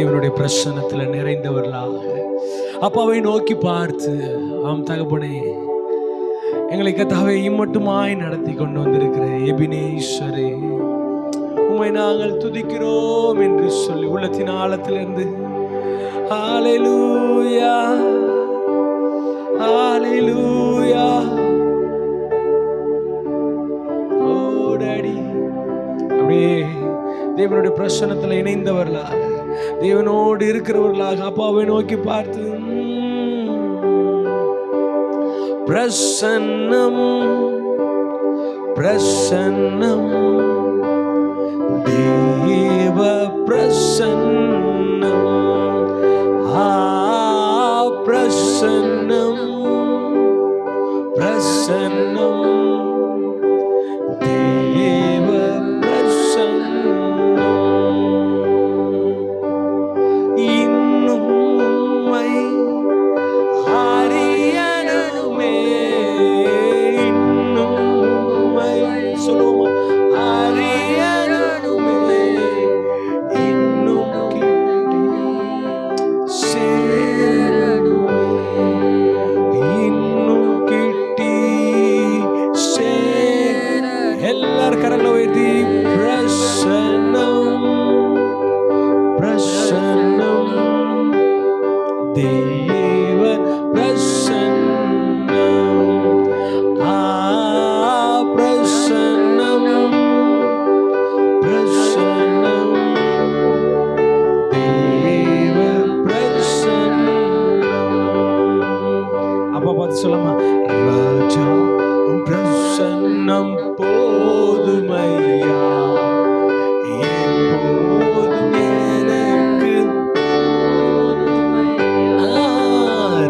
தேவனுடைய பிரசன்னத்தில் நிறைந்தவர்களாக அப்பாவை நோக்கி பார்த்து, ஆம் தகப்பனே, எங்களை கர்த்தாவே இம்மட்டுமாய் நடத்தி கொண்டு வந்திருக்கிற எபினேஸ்வரே, உம்மை நாங்கள் துதிக்கிறோம் என்று சொல்லி உள்ளத்தின் ஆழத்திலிருந்து ஹல்லேலூயா ஹல்லேலூயா ஓடடி அப்படியே தேவனுடைய பிரசன்னத்தில் இணைந்தவர்களாக, தேவனோடு இருக்கிறவர்களாக அப்பாவை நோக்கி பார்த்து, பிரசன்னம் பிரசன்னம் தேவ பிரசன்னம், பிரசன்னம் பிரசன்னம் தேவ பிரசன்னம், இன்னும் உம்மை அறியணுமே, இன்னும் உம்மை சொல்லுவோமா, அறியணுமே, இன்னும் கிட்டி சேரணுமே, இன்னும் கிட்டி சேர. எல்லாரும் கரங்களை உயர்த்தி பிரசன்னம் பிரசன்னம் தேவ பிரசன்னம், பிரசன்னம் பிரசன்னம் தேவ பிரசன்னம். அப்பா பார்த்து சொல்லமா, ராஜா பிரசன்னம் போதுமையா, எப்போதும் எனக்கு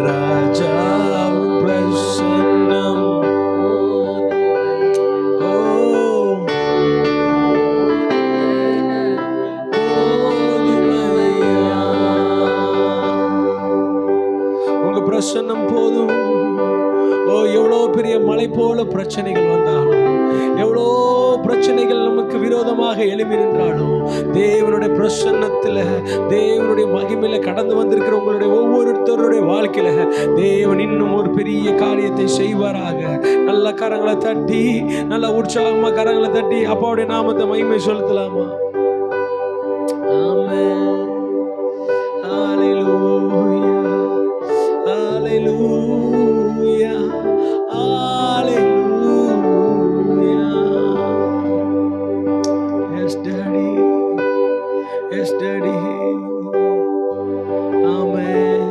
ராஜா பிரசன்னம் போதுமையா. உங்க பிரசன்னம் போதும். எவ்வளோ பெரிய மலை போல பிரச்சனைகள் வந்தாலும், எவ்வளோ பிரச்சனைகள் நமக்கு விரோதமாக எழுப்பி நின்றாலும், தேவனுடைய பிரசன்னத்தில், தேவனுடைய மகிமையில கடந்து வந்திருக்கிற உங்களுடைய ஒவ்வொருத்தருடைய வாழ்க்கையில தேவன் இன்னும் ஒரு பெரிய காரியத்தை செய்வாராக. நல்ல கரங்களை தட்டி, நல்ல உற்சாகமா கரங்களை தட்டி அப்பாவுடைய நாமத்தை மகிமை செலுத்தலாமா? ஆமென். ஹல்லேலூயா ஹல்லேலூயா ஹல்லேலூயா. Yes daddy, yes daddy. Amen.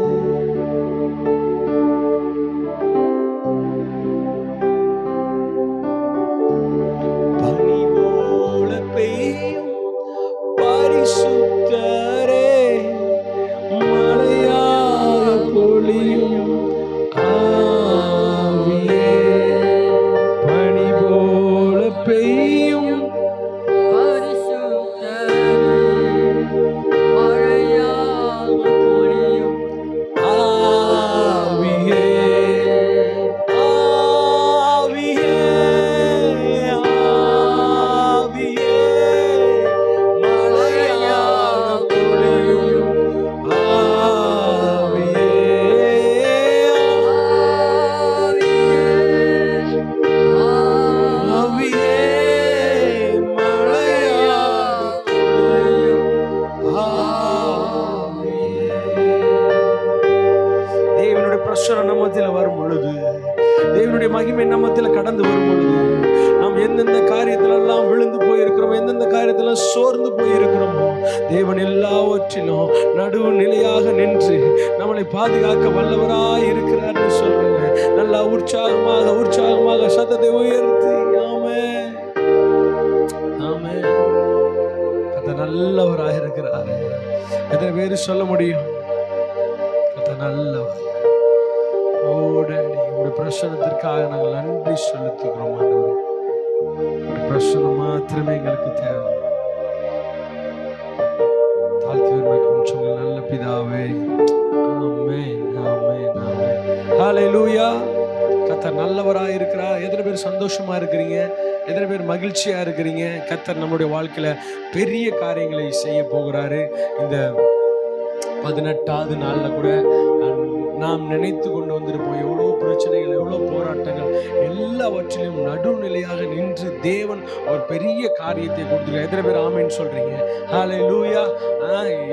பனி போல பெய்யும் பரிசுத்தரே, மழையாக பொழியும் ஆவியே, பனி போல பெய்யும் ஆவியே, ஆவியே, ஆவியே, மழையாக பொழியும் ஆவியே, ஆவியே, மழையாக பொழியும் ஆவியே. தேவனுடைய பிரசன்னம் நம்மத்தில் வரும் பொழுது, தேவனுடைய மகிமை நம்மத்தில் கடந்து வரும் பொழுது, நாம் எந்தெந்த காரியத்திலெல்லாம் விழுந்து போயிருக்கிறோமோ, எந்தெந்த காரியத்திலாம் சோர்ந்து போயிருக்கிறோமோ, தேவன் எல்லாவற்றிலும் நடுவு நிலையாக நின்று நம்மளை பாதுகாக்க வல்லவராய் இருக்கிறார் சொல்றேன். நல்லா உற்சாகமாக உற்சாகமாக சத்தத்தை உயர்த்தி ஆமென் ஆமென். கர்த்தர் நல்லவராக இருக்கிறார். எத்தனை பேர் சொல்ல முடியும்? கர்த்தர் நல்லவர். உங்களுடைய பிரசன்னத்திற்காக நாங்கள் நன்றி செலுத்துகிறோம் ஆண்டவரே. உங்களுடைய பிரசன்னம் மாத்திரமே எங்களுக்கு தேவை. தாழ்த்தி கொஞ்சம் நல்ல பிதாவே. ஆமென் ஆமென் ஆமென். ஹல்லேலூயா. கர்த்தர் நல்லவராக இருக்கிறார். எத்தனை பேர் சந்தோஷமா இருக்கிறீங்க? எத்தனை பேர் மகிழ்ச்சியா இருக்கிறீங்க? கர்த்தர் நம்முடைய வாழ்க்கையில பெரிய காரியங்களை செய்ய போகிறாரு. இந்த 18வது நாள்ல கூட நாம் நினைத்து கொண்டு வந்திருப்போம். எவ்வளோ பிரச்சனைகள், எவ்வளோ போராட்டங்கள், எல்லாவற்றிலும் நடுநிலையாக நின்று தேவன் ஒரு பெரிய காரியத்தை கொடுத்துருக்கார். எத்தனை பேர் ஆமேன்னு சொல்றீங்க? ஹல்லேலூயா.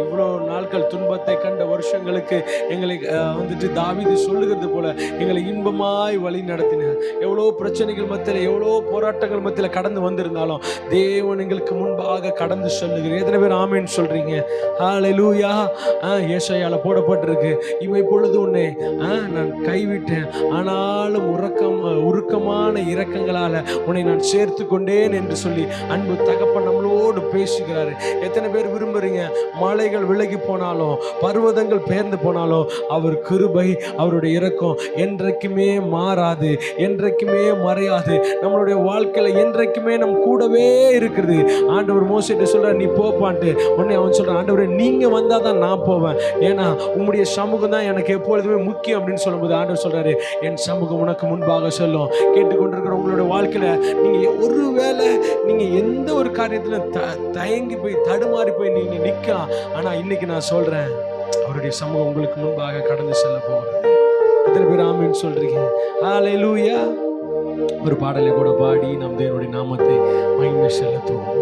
இவ்வளோ நாட்கள் துன்பத்தை கண்ட வருஷங்களுக்கு எங்களை வந்துட்டு தாவீது சொல்லுகிறது போல எங்களை இன்பமாய் வழி நடத்தினார். எவ்வளோ பிரச்சனைகள் மத்தியில், எவ்வளோ போராட்டங்கள் மத்தியில் கடந்து வந்திருந்தாலும் தேவன் எங்களுக்கு முன்பாக கடந்து சொல்லுகிறேன். எத்தனை பேர் ஆமேன்னு சொல்றீங்க? ஹல்லேலூயா. ஏசாயால போடப்பட்டிருக்கு, இவை பொழுது உன்னை நான் கைவிட்டேன், ஆனாலும் உருக்கமான இரக்கங்களால உன்னை நான் சேர்த்து கொண்டேன் என்று சொல்லி அன்பு தகப்பன் நம்மளோடு பேசுகிறாரு. எத்தனை பேர் விரும்புறீங்க? மலைகள் விலகி போனாலும், பர்வதங்கள் பெயர்ந்து போனாலும், அவர் கிருபை, அவருடைய இரக்கம் என்றைக்குமே மாறாது, என்றைக்குமே மறையாது. நம்மளுடைய வாழ்க்கையில என்றைக்குமே நம் கூடவே இருக்குது. ஆண்டவர் மோசேட்ட சொல்றார், நீ போப்பான்ட்டு. உடனே அவன் சொல்றான், ஆண்டவரே நீங்க வந்தாதான் நான் போவேன், ஏன்னா உம்முடைய சமூகம் தான் எனக்கு எப்பொழுதுமே முக்கியம் அப்படின்னு சொல்லும்போது ஆண்டவர் சொல்றாரு, என் சமூகம் உனக்கு முன்பாக சொல்லும். கேட்டுக்கொண்டிருக்கிற உங்களுடைய வாழ்க்கையில நீங்க ஒருவேளை நீங்க எந்த ஒரு காரியத்துல தயங்கி போய் தடுமாறி போய் நீங்க நிக்கலாம். ஆனா இன்னைக்கு நான் சொல்றேன், அவருடைய சமூகம் உங்களுக்கு முன்பாக கடந்து செல்ல போகிறது. எத்தனை பேர் ஆமீன் சொல்றீங்க? ஹல்லேலூயா. ஒரு பாடலை கூட பாடி நம் தேவனுடைய நாமத்தை மகிமை செலுத்துவோம்.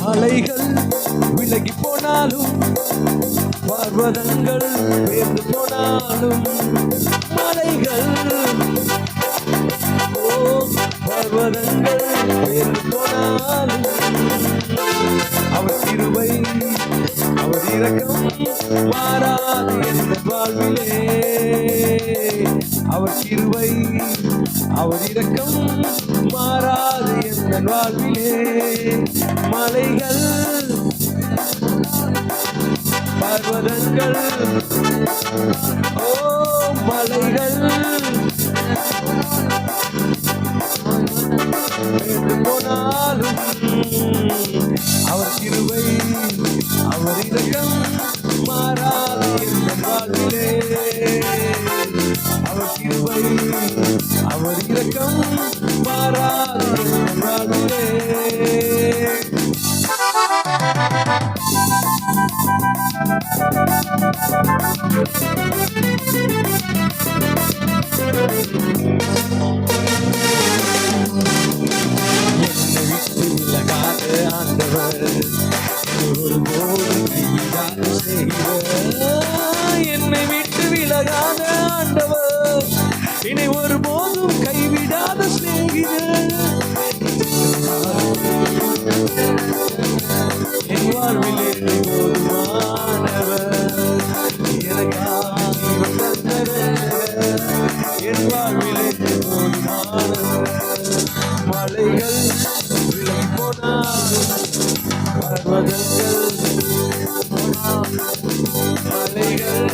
மலைகள் விலகி போனாலும், பர்வதங்கள் பெயர்ந்து போனாலும், மலைகள் பர்வதங்கள் பெயர்ந்து போனாலும், அவர் கிருபை, அவர் இரக்கம் மாறாது என்ற வாழ்விலே. அவர் கிருபை, அவர் இரக்கம் மாறாது என்ற வாழ்விலே. மலைகள் பர்வதங்கள், மலைகள் போனாலும், அவர் கிருபை, அவர் இரக்கம் மாறாது என்ற வாழ்விலே. அவர் கிருபை, அவர் இரக்கம் மாறாது என்ற வாழ்விலே. என்னை விட்டு விலகாத ஆண்டவர், ஒருபோதும் கைவிடாத செய்வர். என்னை விட்டு விலகாத ஆண்டவர், என்னை ஒருபோதும் கைவிடாத சிநேகிதர். என் வாழ்விலே போதுமானவர், எனக்காக என் வாழ்விலே போதுமானவர். மலைகள் விலகி போனாலும், பர்வதங்கள் மலைகள்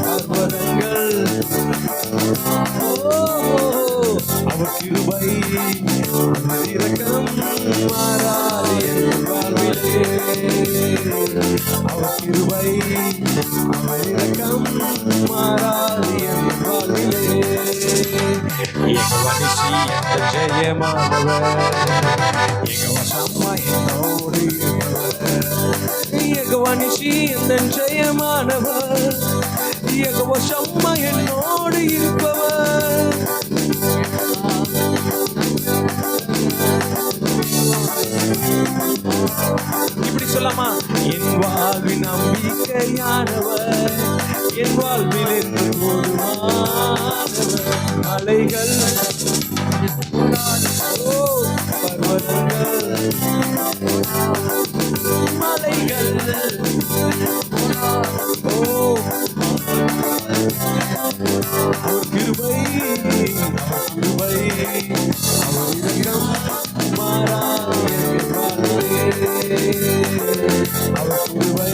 பர்வதங்கள், அவர் கிருபை, அவர் இரக்கம் மாறாது என் வாழ்விலே. அவர் கிருபை, அவர் இரக்கம் மாறாது என் வாழ்விலே. யெகோவா நிசி என்ற ஜெயமானவர், யெகோவா சம்மா என்னோடு இருப்பவர். யெகோவா நிசி என்ற ஜெயமானவர், யெகோவா சம்மா என்னோடு இருப்பவர். இப்படி சொல்லாமா? என் வாழ்வின் நம்பிக்கையானவர், என் வாழ்வில் என்று போதுமானவர். மலைகள் பர்வதங்கள் மலைகள் கிருபை, கிருபை, அவர் இரக்கம் மாறாது அவர் கிருபை,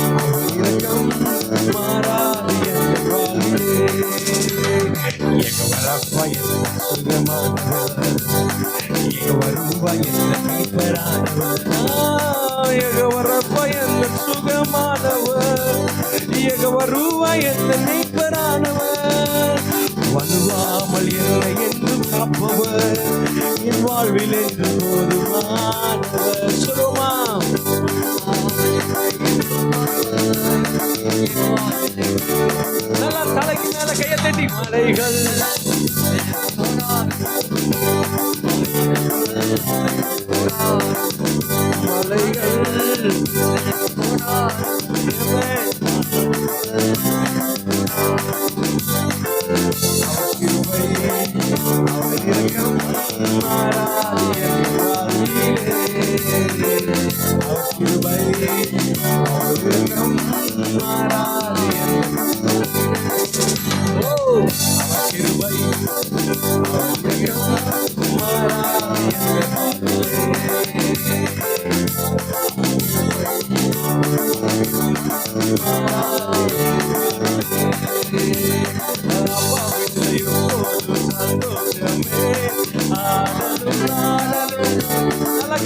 அவர் இரக்கம் மாறாது என்ற வாழ்விலே. யெகோவா ரப்பா என்ற வருவாய் எந்த மீட்பரானவர், வலுவாமல் என்னை என்றும் காப்பவர், என் வாழ்வில் என்று போதுமானவர். சொல்லுமா, நல்லா தலைக்கு மேல கையை தட்டி மலைகள்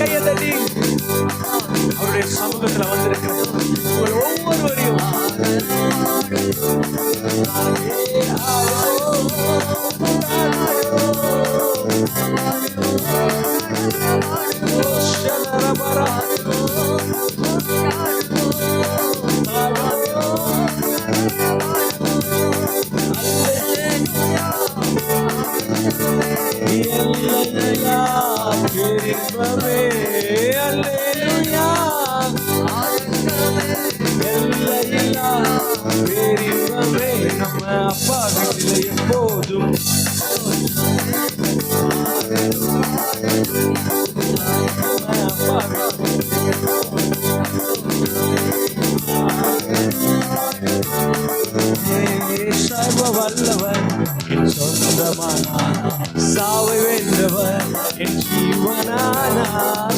கையை தட்டி அவருடைய சமூகத்துல வந்திருக்கிறது ஒவ்வொருவரையும் நம்ம அப்பா வீட்டில் எப்போதும் சர்வ வல்லவர் என் சொந்தமானா, சாவை வென்றவர் என் ஜீவனானா,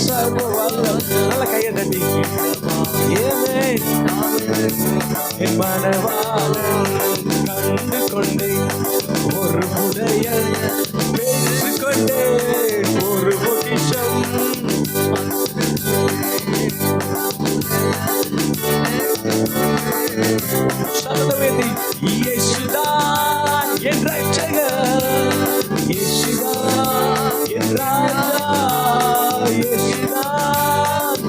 சர்வ வல்லவர். நல்ல கையை தட்டி என் மனவாளன் கண்டு கொண்டேன், ஒரு புதையல் பேசிக் கொண்டேன், ஒரு பொக்கிஷம் சதவேதி. இயேசுதான் என் ரட்சகர், இயேசுதான் என் ராஜா, இயேசுதான்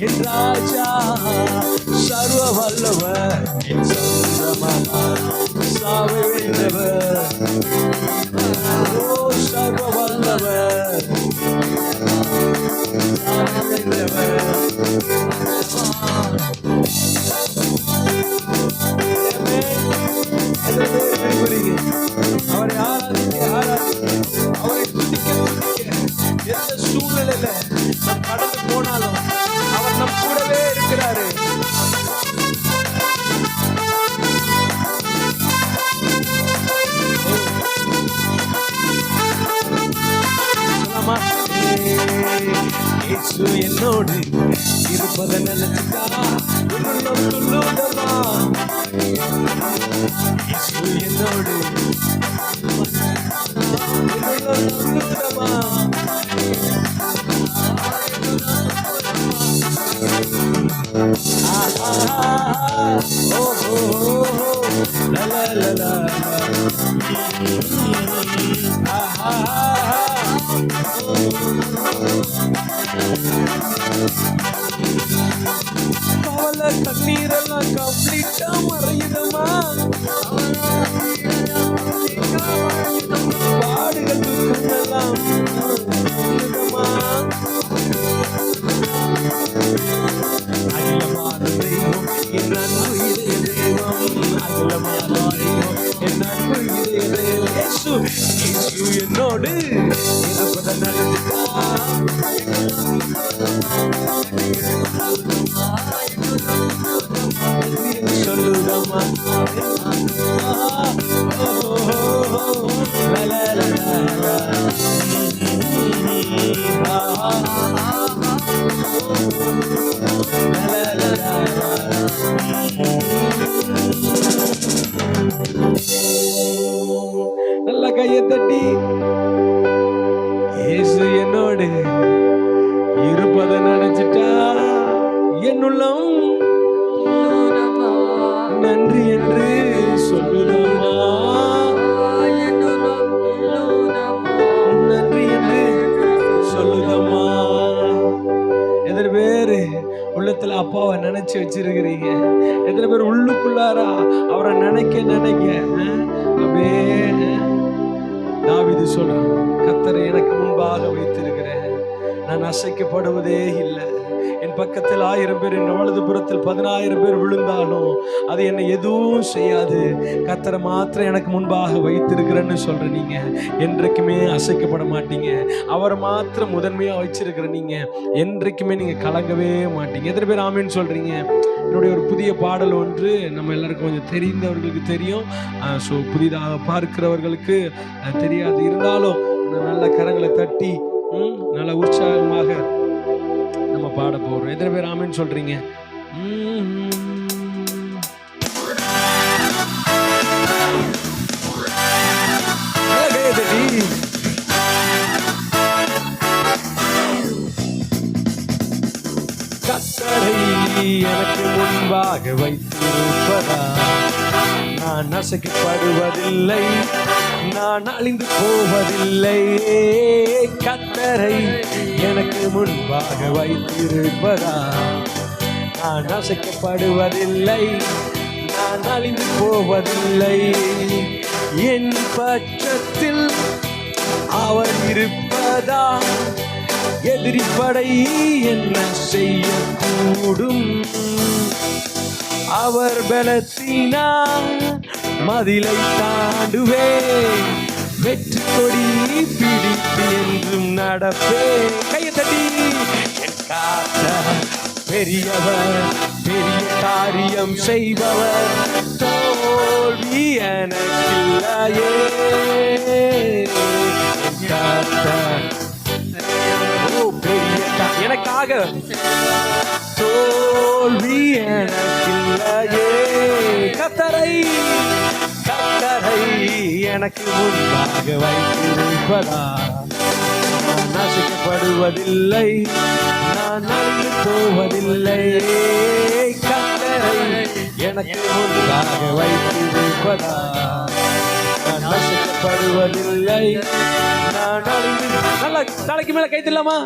என் ராஜா, சர்வ வல்லவர் என் சொந்தமானார், சாவை வென்றவர், ஓ சர்வ வல்லவர் வென்றவர். அவரை ஆராதிக்க அவரை துதிக்க எந்த சூழ்நிலையில நம் கடந்து போனாலும் அவர் நம் கூடவே இருக்கிறாரு. இயேசு என்னோடு இருப்பதை நினைச்சுட்டா உள்ளம் துள்ளுதமா, இயேசு என்னோடு உள்ளம் துள்ளுதமா, la la la la கவலை கண்ணீரெல்லாம் கம்ப்ளீட்டா மறையுதமா, பாடுகள் துக்கமெல்லாம் அகிலமான தெய்வம் என் அன்பு இதய தெய்வம், அகிலமான தெய்வம் என் அன்பு இதய தெய்வம். இயேசு இயேசு என்னோடு இருப்பதை நடந்துட்டா சொல்லுதமா, நல்ல கையை தட்டி இயேசு என்னோடு இருப்பதை நினைச்சிட்டா என்னுள்ளம் நன்றி என்று சொல்லுதம்மா, நன்றி என்று சொல்லுதம்மா. எத்தனை பேரு உள்ளத்துல அப்பாவை நினைச்சு வச்சிருக்கிறீங்க? எத்தனை பேர் உள்ளுக்குள்ளாரா அவரை நினைக்க நினைக்க அப்படியே தாவீது சொல்றான், கர்த்தரை எனக்கு முன்பாக வைத்திருக்கிறேன், நான் அசைக்கப்படுவதே இல்லை. என் பக்கத்தில் 1000 பேர், என் வலது புறத்தில் 10,000 பேர் விழுந்தாலும் அது என்னை எதுவும் செய்யாது. கர்த்தரை மாத்திரம் எனக்கு முன்பாக வைத்திருக்கிறேன்னு சொல்ற நீங்க என்றைக்குமே அசைக்கப்பட மாட்டீங்க. அவரை மாத்திரம் முதன்மையா வச்சிருக்கிற நீங்க என்றைக்குமே நீங்க கலங்கவே மாட்டீங்க. எத்தனை பேர் ஆமேன்னு சொல்றீங்க? என்னுடைய ஒரு புதிய பாடல் ஒன்று நம்ம எல்லாருக்கும் கொஞ்சம் தெரிந்தவர்களுக்கு தெரியும், ஸோ புதிதாக பார்க்கிறவர்களுக்கு தெரியாது. இருந்தாலும் நல்ல கரங்களை தட்டி நல்ல உற்சாகமாக நம்ம பாட போறோம். எத்தனை பேர் ஆமேன்னு சொல்றீங்க? கர்த்தரை எனக்கு முன்பாக வைத்திருப்பதா நான் அசைக்கப்படுவதில்லை, நான் அழிந்து போவதில்லை. கர்த்தரை எனக்கு முன்பாக வைத்திருப்பதா நான் அசைக்கப்படுவதில்லை, நான் அழிந்து போவதில்லை. என் பட்சத்தில் அவர் இருப்பதா எதிரிப்படை என்ன செய்யக்கூடும்? அவர் பலத்தினால் மதிலை தாண்டுவே, வெற்றி கொடி பிடித்து என்றும் நடப்பே. கையை தட்டி என் காத்த பெரியவர், பெரிய காரியம் செய்பவர், தோல்வி எனக்கில்லையே. எனக்காக தோல்வி எனக்கில்லையே. கர்த்தரை எனக்கு முன்பாக வைத்திருப்பதா நான் நசிக்கப்படுவதில்லை, நான் அழிந்து போவதில்லை. கர்த்தரை எனக்கு முன்பாக வைத்திருப்பதா நான் நசிக்கப்படுவதில்லை, நான் அழிந்து. நல்லா தலைக்கு மேல கை தரலாமா?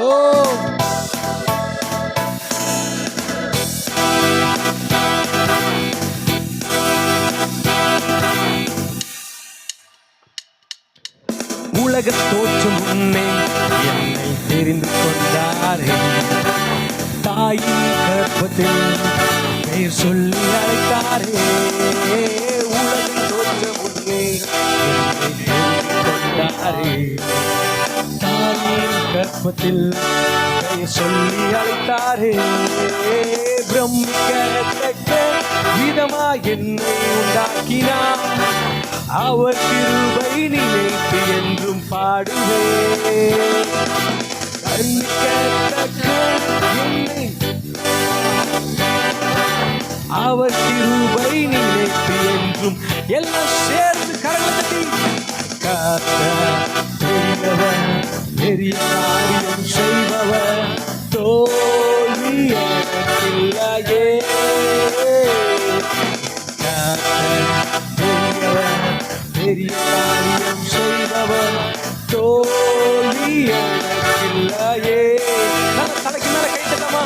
ஓ உலக தோற்றம் முன்னே என்னை தெரிந்து கொண்டாரே, தாயின் கர்ப்பத்தில் பெயர் சொல்லி அழைத்தாரே. உலக தோற்றம் முன்னே என்னை தெரிந்து கொண்டாரே, தாயின் கர்ப்பத்தில் பெயர் சொல்லி அழைத்தாரே. பிரமிக்கத்தக்க விதமா என்னை உண்டாக்கினார், அவர் கிருபை நினைத்து என்றும் பாடுவே. அவர் கிருபை நினைத்து என்றும் எல்லாம் சேர்ந்து கரங்களை பெரியவர், பெரிய காரியம் செய்பவர், தோல்வி எனக்கில்லையே. பெரிய காரியம் செய்பவர், தோல்வி எனக்கில்லையே. தலைக்கு மேல கைத்தமா.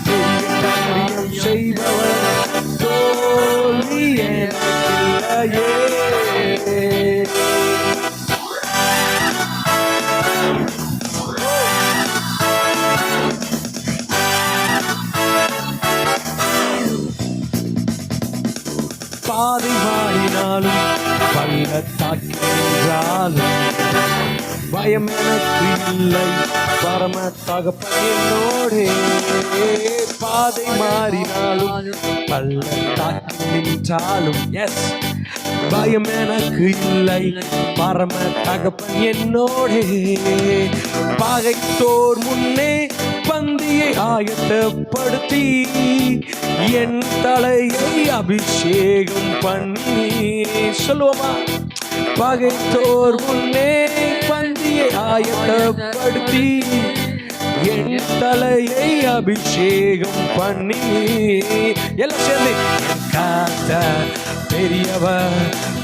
பெரிய காரியம் செய்பவர், தோல்வி எனக்கில்லையே. பாதை மாறினாலும் பள்ளத்தாக்கினாலும் பயம் எனக்கு இல்லை, பரம தகப்பன் என்னோடே. பாதை மாறினாலும் பள்ளத்தாக்கினாலும் எஸ் பயம் எனக்கு இல்லை, பரம தகப்பன் என்னோடே. பகைத்தோர் முன்னே பந்தியை ஆயத்தப்படுத்தி என் தலையை அபிஷேகம் பண்ணி. சொல்லுவோமா? பகைத்தோர் முன்னே பந்தியை ஆயத்தப்படுத்தி என் தலையை அபிஷேகம் பண்ணி எல்லாம் சேர்ந்து கர்த்தர் பெரியவர்,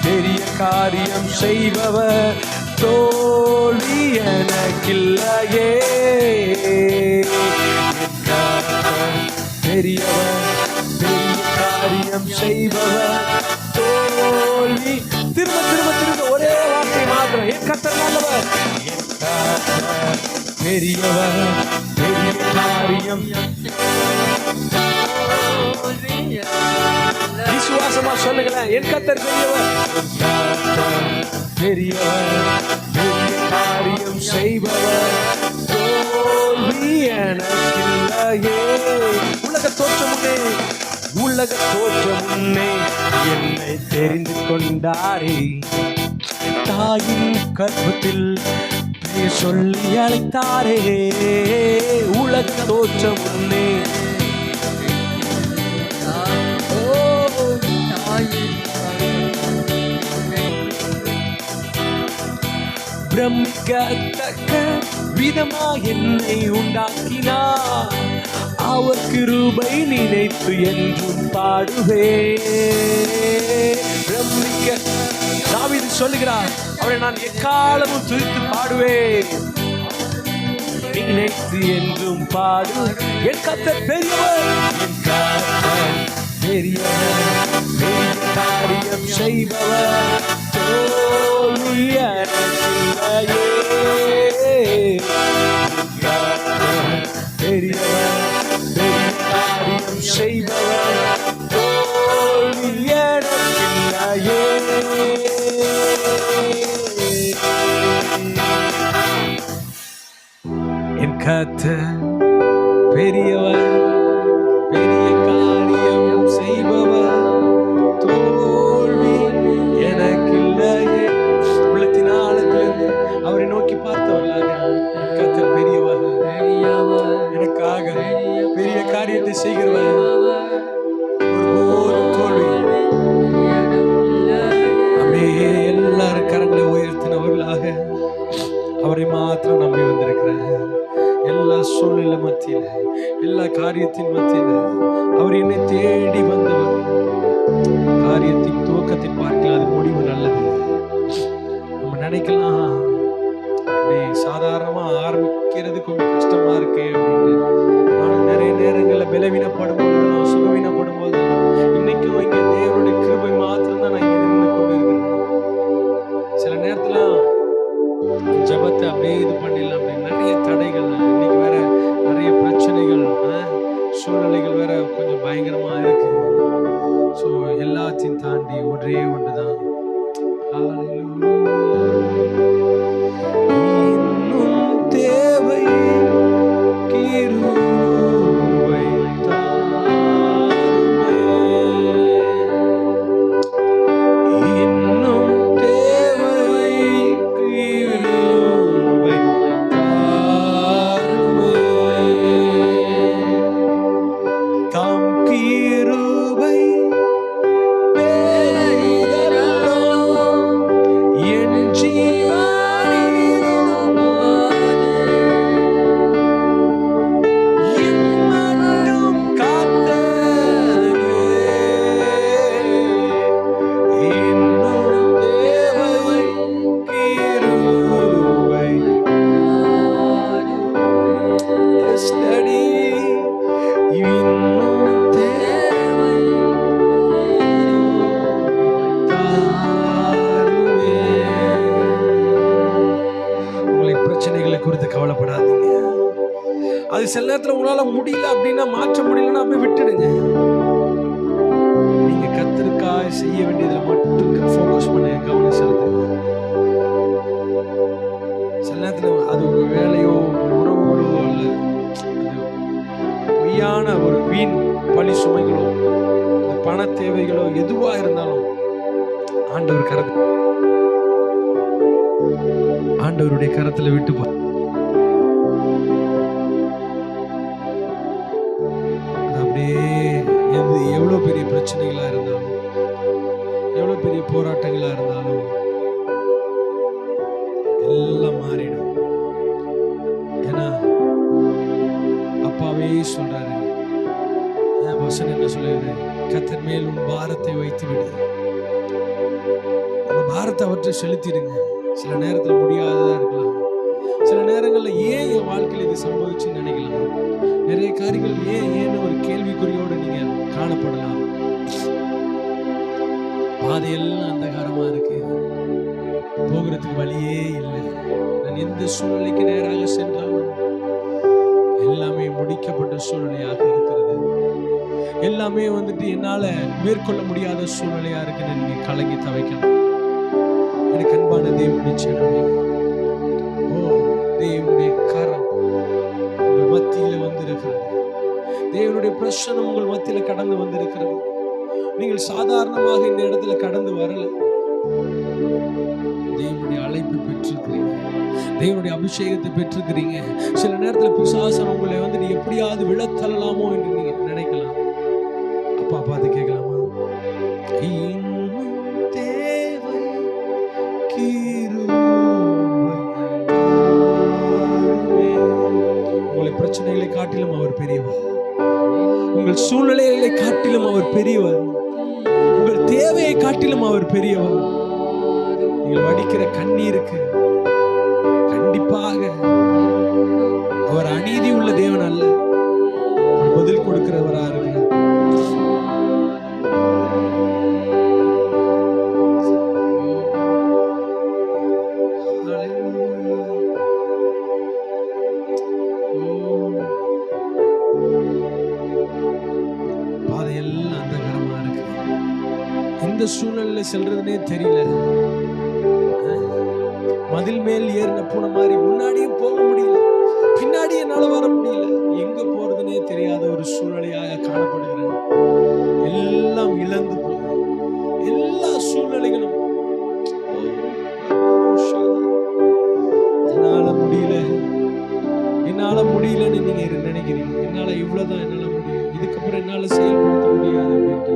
பெரிய காரியம் செய்பவர், தோல்வி எனக்கில்லையே. பெரியவர், பெரிய காரியம் செய்பவர், தோல்வி. திரும்ப திரும்ப திரும்ப ஒரே வார்த்தை மாத்திரம், என் கர்த்தர் நல்லவர், என் கர்த்தர் பெரியவர், பெரிய காரியம். விசுவாசமா சொல்லுங்களேன், என் கர்த்தர் பெரியவர், பெரியவர், பெரிய காரியம் செய்பவர், தோல்வி எனக்கில்லையே. உலக தோற்றம் முன்னே, உலக தோற்றம் முன்னே என்னை தெரிந்து கொண்டாரே. தாயின் கர்ப்பத்தில் பெயர் சொல்லி அழைத்தாரே. உலக தோற்றம் முன்னே பிரமிக்கத்தக்க விதமா என்னை உண்டாக்கினார். அவர் கிருபை நினைத்து என்றும் பாடுவே. பிரமிக்க தாவீது சொல்லுகிறார், அவரை நான் எக்காலமும் துதித்து பாடுவேன், நினைத்து என்றும் பாடு. என் கர்த்தர் பெரியவர், என் கர்த்தர் பெரியவர், பெரிய காரியம் செய்பவர், தோல்வி எனக்கில்லையே. பெரியவர், பெரிய காரியம் செய்பவர், தோல்வி எனக்கில்லையே. என் கர்த்தர் பெரியவர், பெரிய காரியம் செய்பவர், தோல்வி எனக்கில்லையே. உள்ளத்தின் ஆழத்திலிருந்து அவரை நோக்கி பார்த்தவர்களாக, என் கர்த்தர் பெரியவர், எனக்காக பெரிய காரியத்தை செய்கிறவர், ஒருபோதும் தோல்வி. அப்படியே எல்லாரும் கரங்களை உயர்த்தினவர்களாக அவரை மாத்திரம் நம்பி வந்திருக்கிறார். எல்லா சூழ்நிலை மத்தியில், எல்லா காரியத்தின் மத்தியில் அவர் என்னை தேடி வந்தவர். காரியத்தின் துவக்கத்தை பார்க்கலாம், அது முடிவு நல்லது. நம்ம நினைக்கலாம், சாதாரணமா ஆரம்பிக்கிறது கொஞ்சம் கஷ்டமா இருக்கு அப்படின்னு. நான் நிறைய நேரங்களில் பலவீனப்படும் போது, நான் சுகவீனப்படும் போது, இன்னைக்கும் இங்க தேவனுடைய கிருபை மாத்திரம் தான் நான் இங்க நின்று கொண்டு இருக்கிறேன். சில நேரத்துல ஜபத்தை அப்படியே இது பண்ணிடலாம் அப்படின்னு நிறைய தடைகள், இன்னைக்கு வேற நிறைய பிரச்சனைகள், சூழ்நிலைகள் வேற கொஞ்சம் பயங்கரமா இருக்கு. ஸோ எல்லாத்தையும் தாண்டி ஒன்றே ஒன்றுதான், இன்னும் தேவை கிருபை தாருமே, இன்னும் தேவை கிருபை தாருமே. தாம் கிருபை என் ஜீவனிலும் இன்னும் காத்தருமே, இன்னும் தேவை கிருபை. எஸ்டடி இன்னும் தேவை தாருமே. உங்களை பிரச்சனைகளை குறித்து கவலைப்படாதீங்க. அது சில நேரத்தில் உங்களால முடியல அப்படின்னா, மாற்ற முடியலன்னா அப்படியே விட்டுடுங்க. நீங்க கர்த்தருக்காக செய்ய வேண்டியதுல மட்டும் ஃபோக்கஸ் பண்ணுங்க, கவனம் செலுத்துங்க. சில நேரத்தில் அது உங்க வேலையோ உங்க உறவுகளோ அல்ல, அது பொய்யான ஒரு வீண் பழி சுமைகளோ, அது பண தேவைகளோ எதுவா இருந்தாலும் ஆண்டவருடைய கரத்துல விட்டு போ. அப்படியே எவ்வளவு பெரிய பிரச்சனைகளா இருந்தாலும், எவ்வளவு பெரிய போராட்டங்களா இருந்தாலும் எல்லாம் மாறிடும். ஏன்னா அப்பாவே சொல்றாரு, வசனம் என்ன சொல்லுது, கர்த்தர் மேல் உன் பாரத்தை வைத்து விடு. உங்க பாரத்தை அவற்றை செலுத்திடுங்க. சில நேரத்தில் முடியாததா இருக்கலாம். சில நேரங்கள்ல ஏன் என் வாழ்க்கையில் இது சம்பவிச்சுன்னு நினைக்கலாம். நிறைய காரியங்கள் ஏன்னு ஒரு கேள்விக்குறியோட நீங்க காணப்படலாம். பாதையெல்லாம் அந்தகாரமா இருக்கு, போகிறதுக்கு வழியே இல்லை. நான் எந்த சூழ்நிலைக்கு நேராக சென்றாலும் எல்லாமே முடிக்கப்பட்ட சூழ்நிலையாக இருக்கிறது. எல்லாமே என்னால மேற்கொள்ள முடியாத சூழ்நிலையா இருக்குன்னு நீங்க கலங்கி தவிக்கலாம். எனக்கு அன்பான தேவனுடைய ஜனமே, தேவனுடைய கரம் உங்கள் மத்தியில வந்திருக்கிறது. தேவனுடைய பிரசன்னம் உங்கள் மத்தியில கடந்து வந்திருக்கிறது. நீங்கள் சாதாரணமாக இந்த இடத்துல கடந்து வரல. தேவனுடைய அழைப்பு பெற்றிருக்கிறீங்க, தேவனுடைய அபிஷேகத்தை பெற்றிருக்கிறீங்க. சில நேரத்துல பிசாசன் உங்களை நீ எப்படியாவது விழத்தள்ளலாமோ என்று நீங்க நினைக்கலாம். அப்பா பார்த்து கேட்கலாமா, உங்களை பிரச்சனைகளை காட்டிலும் அவர் பெரியவர். உங்கள் சூழ்நிலைகளை காட்டிலும் அவர் பெரியவர். உங்கள் தேவையை காட்டிலும் அவர் பெரியவர். நீங்கள் வடிக்கிற கண்ணீருக்கு கண்டிப்பாக அவர் அநீதி உள்ள தேவன் அல்ல, பதில் கொடுக்கிறவரா இருக்கிறார். பாதையெல்லாம் அந்தகாரமா இருக்கு, எந்த சூழ்நிலையில செல்றதுன்னே தெரியல. மதில் மேல் ஏறின பூனை மாதிரி முன்னாடியும் போக முடியல, பின்னாடி என்னால வர முடியல. எங்க போறதுன்னே தெரியாத ஒரு சூழ்நிலையாக காணப்படுகிறேன். எல்லாம் இழந்து போய் எல்லா சூழ்நிலைகளும் என்னால முடியலன்னு நீங்க நினைக்கிறீங்க. என்னால இவ்வளவுதான் என்னால முடியும், இதுக்கப்புறம் என்னால செயல்படுத்த முடியாது அப்படின்ட்டு.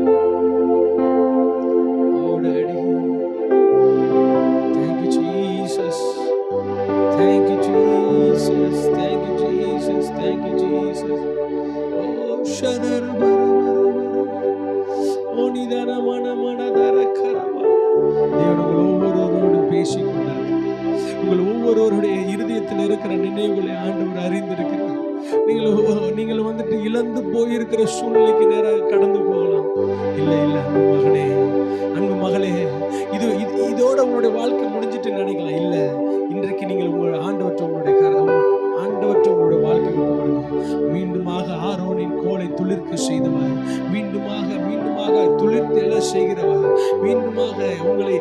உங்கள் ஒவ்வொருவருடைய இருதயத்தில் இருக்கிற நினைவுகளை ஆண்டவர் அறிந்திருக்கிறார். நீங்கள் இழந்து போயிருக்கிற சூழ்நிலைக்கு நேராக கடந்து போகலாம். இல்லை இல்லை, அன்பு மகனே, அன்பு மகளே, இதோட உங்களுடைய வாழ்க்கை முடிஞ்சிட்டு நினைக்கலாம். இல்லை, இன்றைக்கு நீங்கள் உங்கள் ஆண்டவற்ற உங்களுடைய வாழ்க்கை மீண்டுமாக ஆரோனின் கோலை துளிர்க்க செய்தவர், மீண்டுமாக துளிர்த்து எழ செய்கிறவர், மீண்டுமாக உங்களை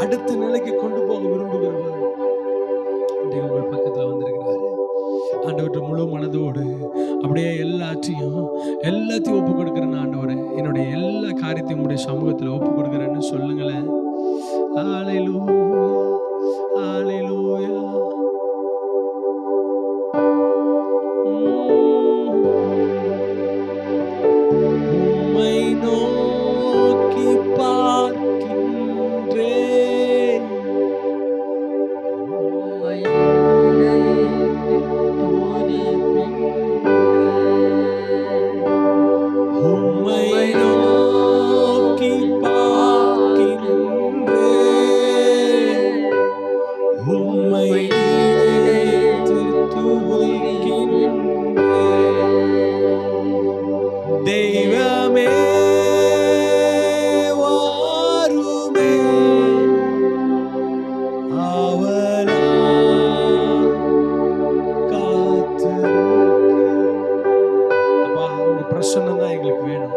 அடுத்த நிலைக்கு கொண்டு போக விரும்புகிறவர் இன்றைக்கு உங்கள் பக்கத்துல வந்திருக்கிறாரு. ஆண்டவற்றை முழு மனதோடு அப்படியே எல்லாத்தையும் ஒப்பு கொடுக்கிறேன். ஆண்டவரே, என்னுடைய எல்லா காரியத்தையும் உங்களுடைய சமூகத்துல ஒப்பு கொடுக்கிறேன்னு சொல்லுங்களேன். ஹல்லேலூயா, ஹல்லேலூயா. உம்மை நோக்கி பார்க்கின்றேன், உம்மை நோக்கி பார்க்கின்றேன், உம்மை நினைத்து துதிக்கின்றேன். தெய்வமே வாருமே, அவளா காத்திருக்கிறோம். அப்பா, உங்க பிரசன்னம் தான் எங்களுக்கு வேணும்.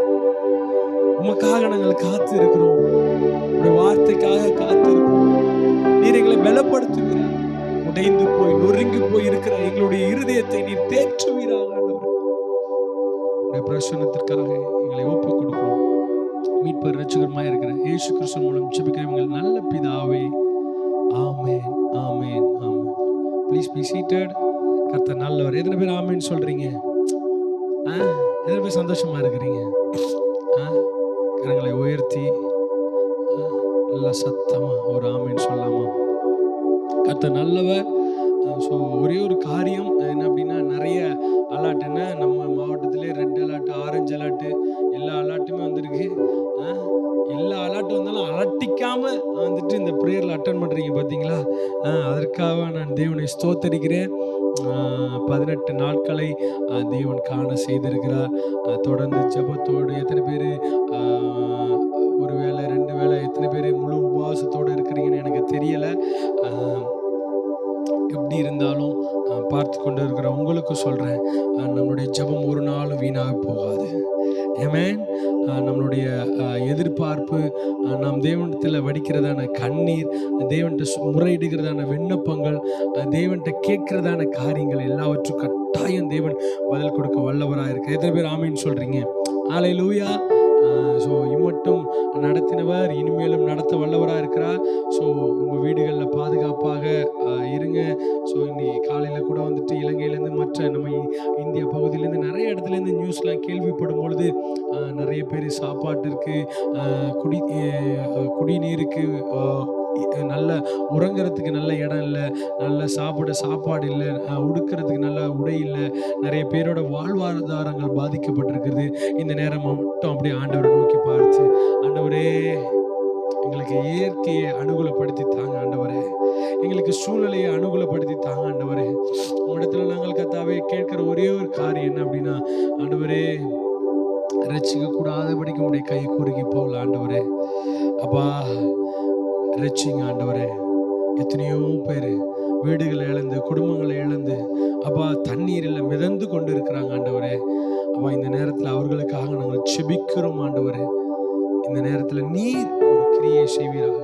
உமக்காக நாங்கள் காத்து இருக்கிறோம், உங்களுடைய வார்த்தைக்காக காத்து இருக்கிறோம். நீர் எங்களை பலப்படுத்துவீராக. உடைந்து போய் நொறுங்கி போய் இருக்கிற எங்களுடைய இருதயத்தை நீர் தேற்றுவீராக. பிரசன்னத்திற்காக எங்களை ஒப்பு கொடுக்கிறோம். மீட்பர் இரட்சகருமாய் இருக்கிற இயேசு கிறிஸ்து மூலம் ஜெபிக்கிறோம் எங்கள் நல்ல பிதாவே. ஆமென், ஆமென், ஆமென். Please be seated. கர்த்தர் நல்லவர். எத்தனை பேர் ஆமென் சொல்றீங்க? எத்தனை பேர் சந்தோஷமா இருக்கிறீங்க? கரங்களை உயர்த்தி நல்லா சத்தமா ஒரு ஆமென் சொல்லலாமா? கர்த்தர் நல்லவர், ஸோ ஒரே ஒரு காரியம் என்ன அப்படின்னா, நிறைய அலர்ட் என்ன நம்ம மாவட்டத்திலே ரெட் அலர்ட், ஆரஞ்சு அலர்ட் எல்லா அலர்ட்டுமே வந்திருக்கு. அ எல்லா அலர்ட் வந்தாலும் அலட்டிக்காம வந்துட்டு இந்த பிரேயர்ல அட்டெண்ட் பண்றீங்க பார்த்தீங்களா? அதற்காக நான் தேவனை ஸ்தோத்தரிக்கிறேன். 18 நாட்களை தேவன் காண செய்திருக்கிறார். தொடர்ந்து ஜெபத்தோடு எத்தனை பேரு அ ஒரு வேளை, 2 வேளை எத்தனை பேரு முழு உபவாசத்தோட இருக்கிறீங்கன்னு எனக்கு தெரியல. அ எப்படி இருந்தாலும் பார்த்து கொண்டு இருக்கிற உங்களுக்கு சொல்கிறேன், நம்மளுடைய ஜெபம் ஒரு நாளும் வீணாக போகாது. ஆமென். நம்மளுடைய எதிர்பார்ப்பு, நாம் தேவனிடத்தில் வடிக்கிறதான கண்ணீர், தேவன்கிட்ட முறையிடுகிறதான விண்ணப்பங்கள், தேவன்கிட்ட கேட்கிறதான காரியங்கள் எல்லாவற்றும் கட்டாயம் தேவன் பதில் கொடுக்க வல்லவராக இருக்கு. எத்தனை பேர் ஆமீன் சொல்கிறீங்க? ஹல்லேலூயா. ஸோ இம்மட்டும் நடத்தினவர் இனிமேலும் நடத்த வல்லவராக இருக்கிறார். ஸோ உங்கள் வீடுகளில் பாதுகாப்பாக இருங்க. ஸோ இன்னைக்கு காலையில் கூட வந்துட்டு இலங்கையிலேருந்து மற்ற நம்ம இந்திய பகுதியிலேருந்து நிறைய இடத்துலேருந்து நியூஸ்லாம் கேள்விப்படும் பொழுது நிறைய பேர் சாப்பாட்டிற்கு, குடிநீருக்கு, நல்ல உறங்குறதுக்கு நல்ல இடம் இல்லை, நல்ல சாப்பாடு இல்லை, உடுக்கிறதுக்கு நல்ல உடை இல்லை, நிறைய பேரோட வாழ்வாதாரங்கள் பாதிக்கப்பட்டிருக்கிறது. இந்த நேரம் மட்டும் அப்படியே ஆண்டவரை நோக்கி பார்த்து, ஆண்டவரே எங்களுக்கு இயற்கையை அனுகூலப்படுத்தி தாங்க ஆண்டவரே, எங்களுக்கு சூழ்நிலையை அனுகூலப்படுத்தி தாங்க ஆண்டவரே. உங்களிடத்துல நாங்கள் கர்த்தாவே கேட்கிற ஒரே ஒரு காரியம் என்ன அப்படின்னா, ஆண்டவரே ரட்சிக்க கூடாதபடிக்கு உடைய கை குறுகி போகல ஆண்டவரே. அப்பா ரட்சிங்க ஆண்டவரே. எத்தனையோ பேர் வீடுகளை இழந்து, குடும்பங்களை இழந்து, அப்பா தண்ணீரில் மிதந்து கொண்டு இருக்கிறாங்க ஆண்டவரே. அப்பா இந்த நேரத்தில் அவர்களுக்காக நாங்கள் செபிக்கிறோம் ஆண்டவரே. இந்த நேரத்தில் நீர் ஒரு கிரியை செய்வீராக.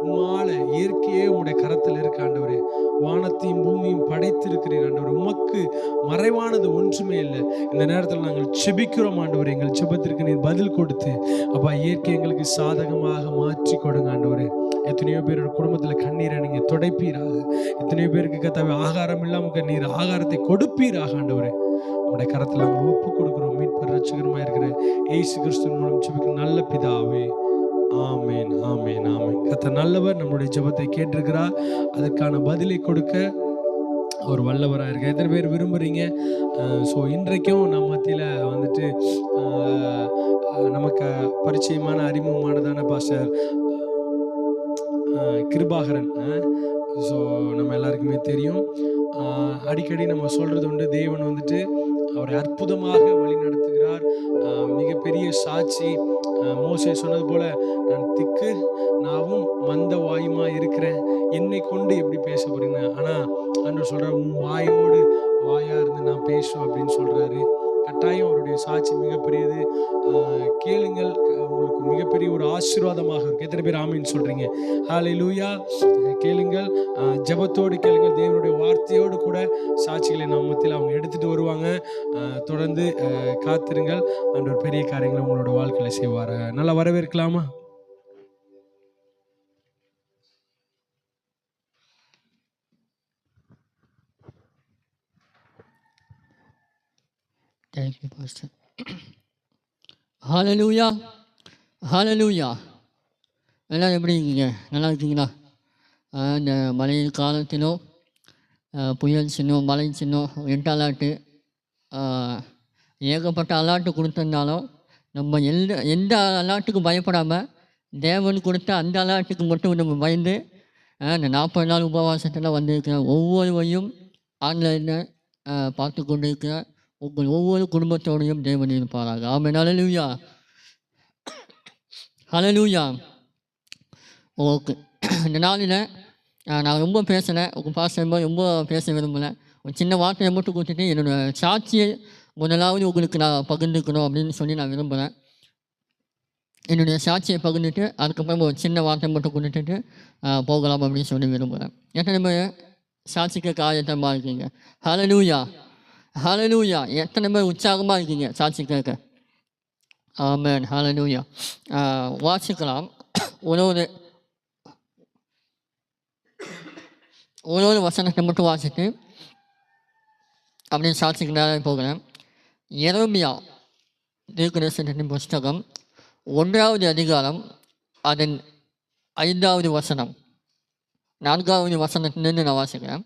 உம்மால இயற்கையே உங்களுடைய கரத்தில் இருக்க ஆண்டவரே. வானத்தையும் பூமியும் படைத்திருக்கிறீர் ஆண்டவரே. உமக்கு மறைவானது ஒன்றுமே இல்லை. இந்த நேரத்தில் நாங்கள் செபிக்கிறோம் ஆண்டவரே. எங்கள் செபத்திற்கு நீர் பதில் கொடுத்து அப்பா இயற்கை எங்களுக்கு சாதகமாக மாற்றி கொடுங்க ஆண்டவரே. எத்தனையோ பேரோட குடும்பத்தில் கண்ணீரை நீங்கள் துடைப்பீராக. எத்தனையோ பேருக்கு கர்த்தாவே ஆகாரம் இல்லாமல் நீர் ஆகாரத்தை கொடுப்பீராக ஆண்டவரே. உங்களுடைய கரத்தில் நாங்கள் ஒப்பு கொடுக்குறோம். மீட்பர் ரட்சகருமாய் இருக்கிற இயேசு கிறிஸ்துவின் மூலம் செபிக்கிற நல்ல பிதாவே. ஆமேன், ஆமேன், ஆமேன். கர்த்தர் நல்லவர். நம்மளுடைய ஜெபத்தை கேட்டிருக்கிறார். அதற்கான பதிலை கொடுக்க ஒரு வல்லவராக இருக்கு. எத்தனை பேர் விரும்புகிறீங்க? ஸோ இன்றைக்கும் நம்ம மத்தியில் வந்துட்டு நமக்கு பரிச்சயமான அறிமுகமானதான பாஸ்டர் கிருபாகரன். ஸோ நம்ம எல்லாருக்குமே தெரியும். அடிக்கடி நம்ம சொல்கிறது உண்டு, தேவன் வந்துட்டு அவரை அற்புதமாக வழி நடத்துகிறார். மிகப்பெரிய சாட்சி. மோசே சொன்னது போல, நான் திக்கு நாவும் மந்த வாயுமா இருக்கிறேன், என்னை கொண்டு எப்படி பேச போறீங்க? ஆனால் ஆண்டவர் சொல்கிறார், உன் வாயோடு வாயா இருந்து நான் பேசுவேன் அப்படின்னு சொல்கிறாரு. கட்டாயம் அவருடைய சாட்சி மிகப்பெரியது. கேளுங்கள், உங்களுக்கு மிகப்பெரிய ஒரு ஆசீர்வாதமாக இருக்கு. எத்தனை பேர் ஆமீன் சொல்றீங்க? ஹல்லேலூயா. கேளுங்கள், ஜெபத்தோடு கேளுங்கள். தேவனுடைய வார்த்தையோடு கூட சாட்சிகளை நம்ம மத்தியில் அவங்க எடுத்துட்டு வருவாங்க. தொடர்ந்து காத்திருங்கள். ஆண்டவர் பெரிய காரியங்களை உங்களோட வாழ்க்கையில செய்வார். நல்லா வரவேற்கலாமா? Thank you, Pastor. Hallelujah. Hallelujah. எல்லாம் எப்படி இருக்கீங்க? நல்லா இருக்கீங்களா? இந்த மழை காலத்திலும் புயல் சின்னம், மழை சின்னம், ரெட் அலர்ட்டு, ஏகப்பட்ட அலர்ட்டு கொடுத்திருந்தாலும் நம்ம எந்த அலர்ட்டுக்கும் பயப்படாமல் தேவன் கொடுத்த அந்த அலர்ட்டுக்கு மட்டும் நம்ம பயந்து இந்த 40 நாள் உபவாசத்தில் வந்திருக்கிற ஒவ்வொருவரையும் ஆன்லைனில் பார்த்து கொண்டு இருக்கிற உங்கள் ஒவ்வொரு குடும்பத்தோடையும் தேவன் இருப்பாராக. ஆமென். ஹல்லேலூயா. ஹல்லேலூயா. ஓகே. இந்த நாளில் நான் ரொம்ப பேசலை, உங்கள் பாஸ்டர் ரொம்ப பேச விரும்பலை. ஒரு சின்ன வார்த்தையை மட்டும் கொடுத்துட்டு என்னோடய சாட்சியை முதலாவது உங்களுக்கு நான் பகிர்ந்துக்கணும் அப்படின்னு சொல்லி நான் விரும்புகிறேன். என்னுடைய சாட்சியை பகிர்ந்துட்டு அதுக்கப்புறம் ஒரு சின்ன வார்த்தை மட்டும் கொடுத்துட்டு போகலாம் அப்படின்னு சொல்லி விரும்புகிறேன். எத்தனை பேர் சாட்சிக்க காரியத்தமாக இருக்கீங்க? ஹல்லேலூயா. ஹல்லேலூயா. எத்தனை பேர் உற்சாகமாக இருக்கீங்க சாட்சி கேட்க? ஆமென். ஹல்லேலூயா. வாசிக்கலாம். ஒரு வசனத்தை மட்டும் வாசிட்டு அப்படின்னு சாட்சிக்கு நேரம் போகிறேன். எரேமியா தீர்க்கதரிசனத்தின் புஸ்தகம் 1வது அதிகாரம் அதன் 5வது வசனம் 4வது வசனத்திலிருந்து நான் வாசிக்கிறேன்.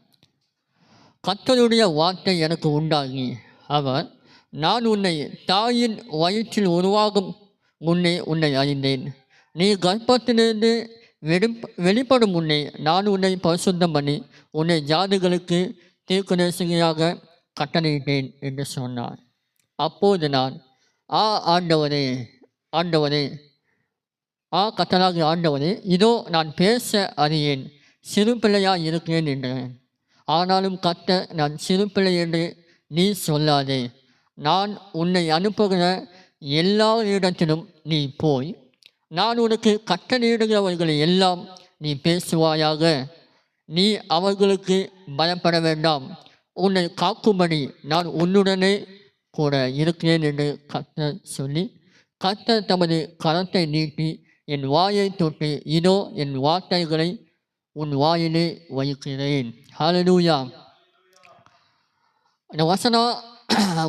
கர்த்தருடைய வார்த்தை எனக்கு உண்டாகி அவர், நான் உன்னை தாயின் வயிற்றில் உருவாகும் முன்னே உன்னை அறிந்தேன். நீ கர்ப்பத்திலிருந்து வெளிப்படும் முன்னே நான் உன்னை பரிசுத்தம் பண்ணி உன்னை ஜாதிகளுக்கு தீர்க்கதரிசியாக கட்டளையிட்டேன் என்று சொன்னார். அப்போது நான், ஆண்டவரே, ஆண்டவரே, கர்த்தராகிய ஆண்டவரே, இதோ நான் பேச அறியேன், சிறு பிள்ளையாக இருக்கிறேன் என்றேன். ஆனாலும் கர்த்தர், நான் சிறு பிள்ளை என்று நீ சொல்லாதே. நான் உன்னை அனுப்புகிற எல்லா இடத்திலும் நீ போய் நான் உனக்கு கட்டளையிடுகிறவர்களை எல்லாம் நீ பேசுவாயாக. நீ அவர்களுக்கு பயப்பட வேண்டாம். உன்னை காக்கும்படி நான் உன்னுடனே கூட இருக்கிறேன் என்று கர்த்தர் சொல்லி, கர்த்தர் தமது கரத்தை நீட்டி என் வாயை தொட்டு, இதோ என் வார்த்தைகளை உன் வாயிலே வைக்கிறேன். ஹல்லேலூயா. இந்த வசனம்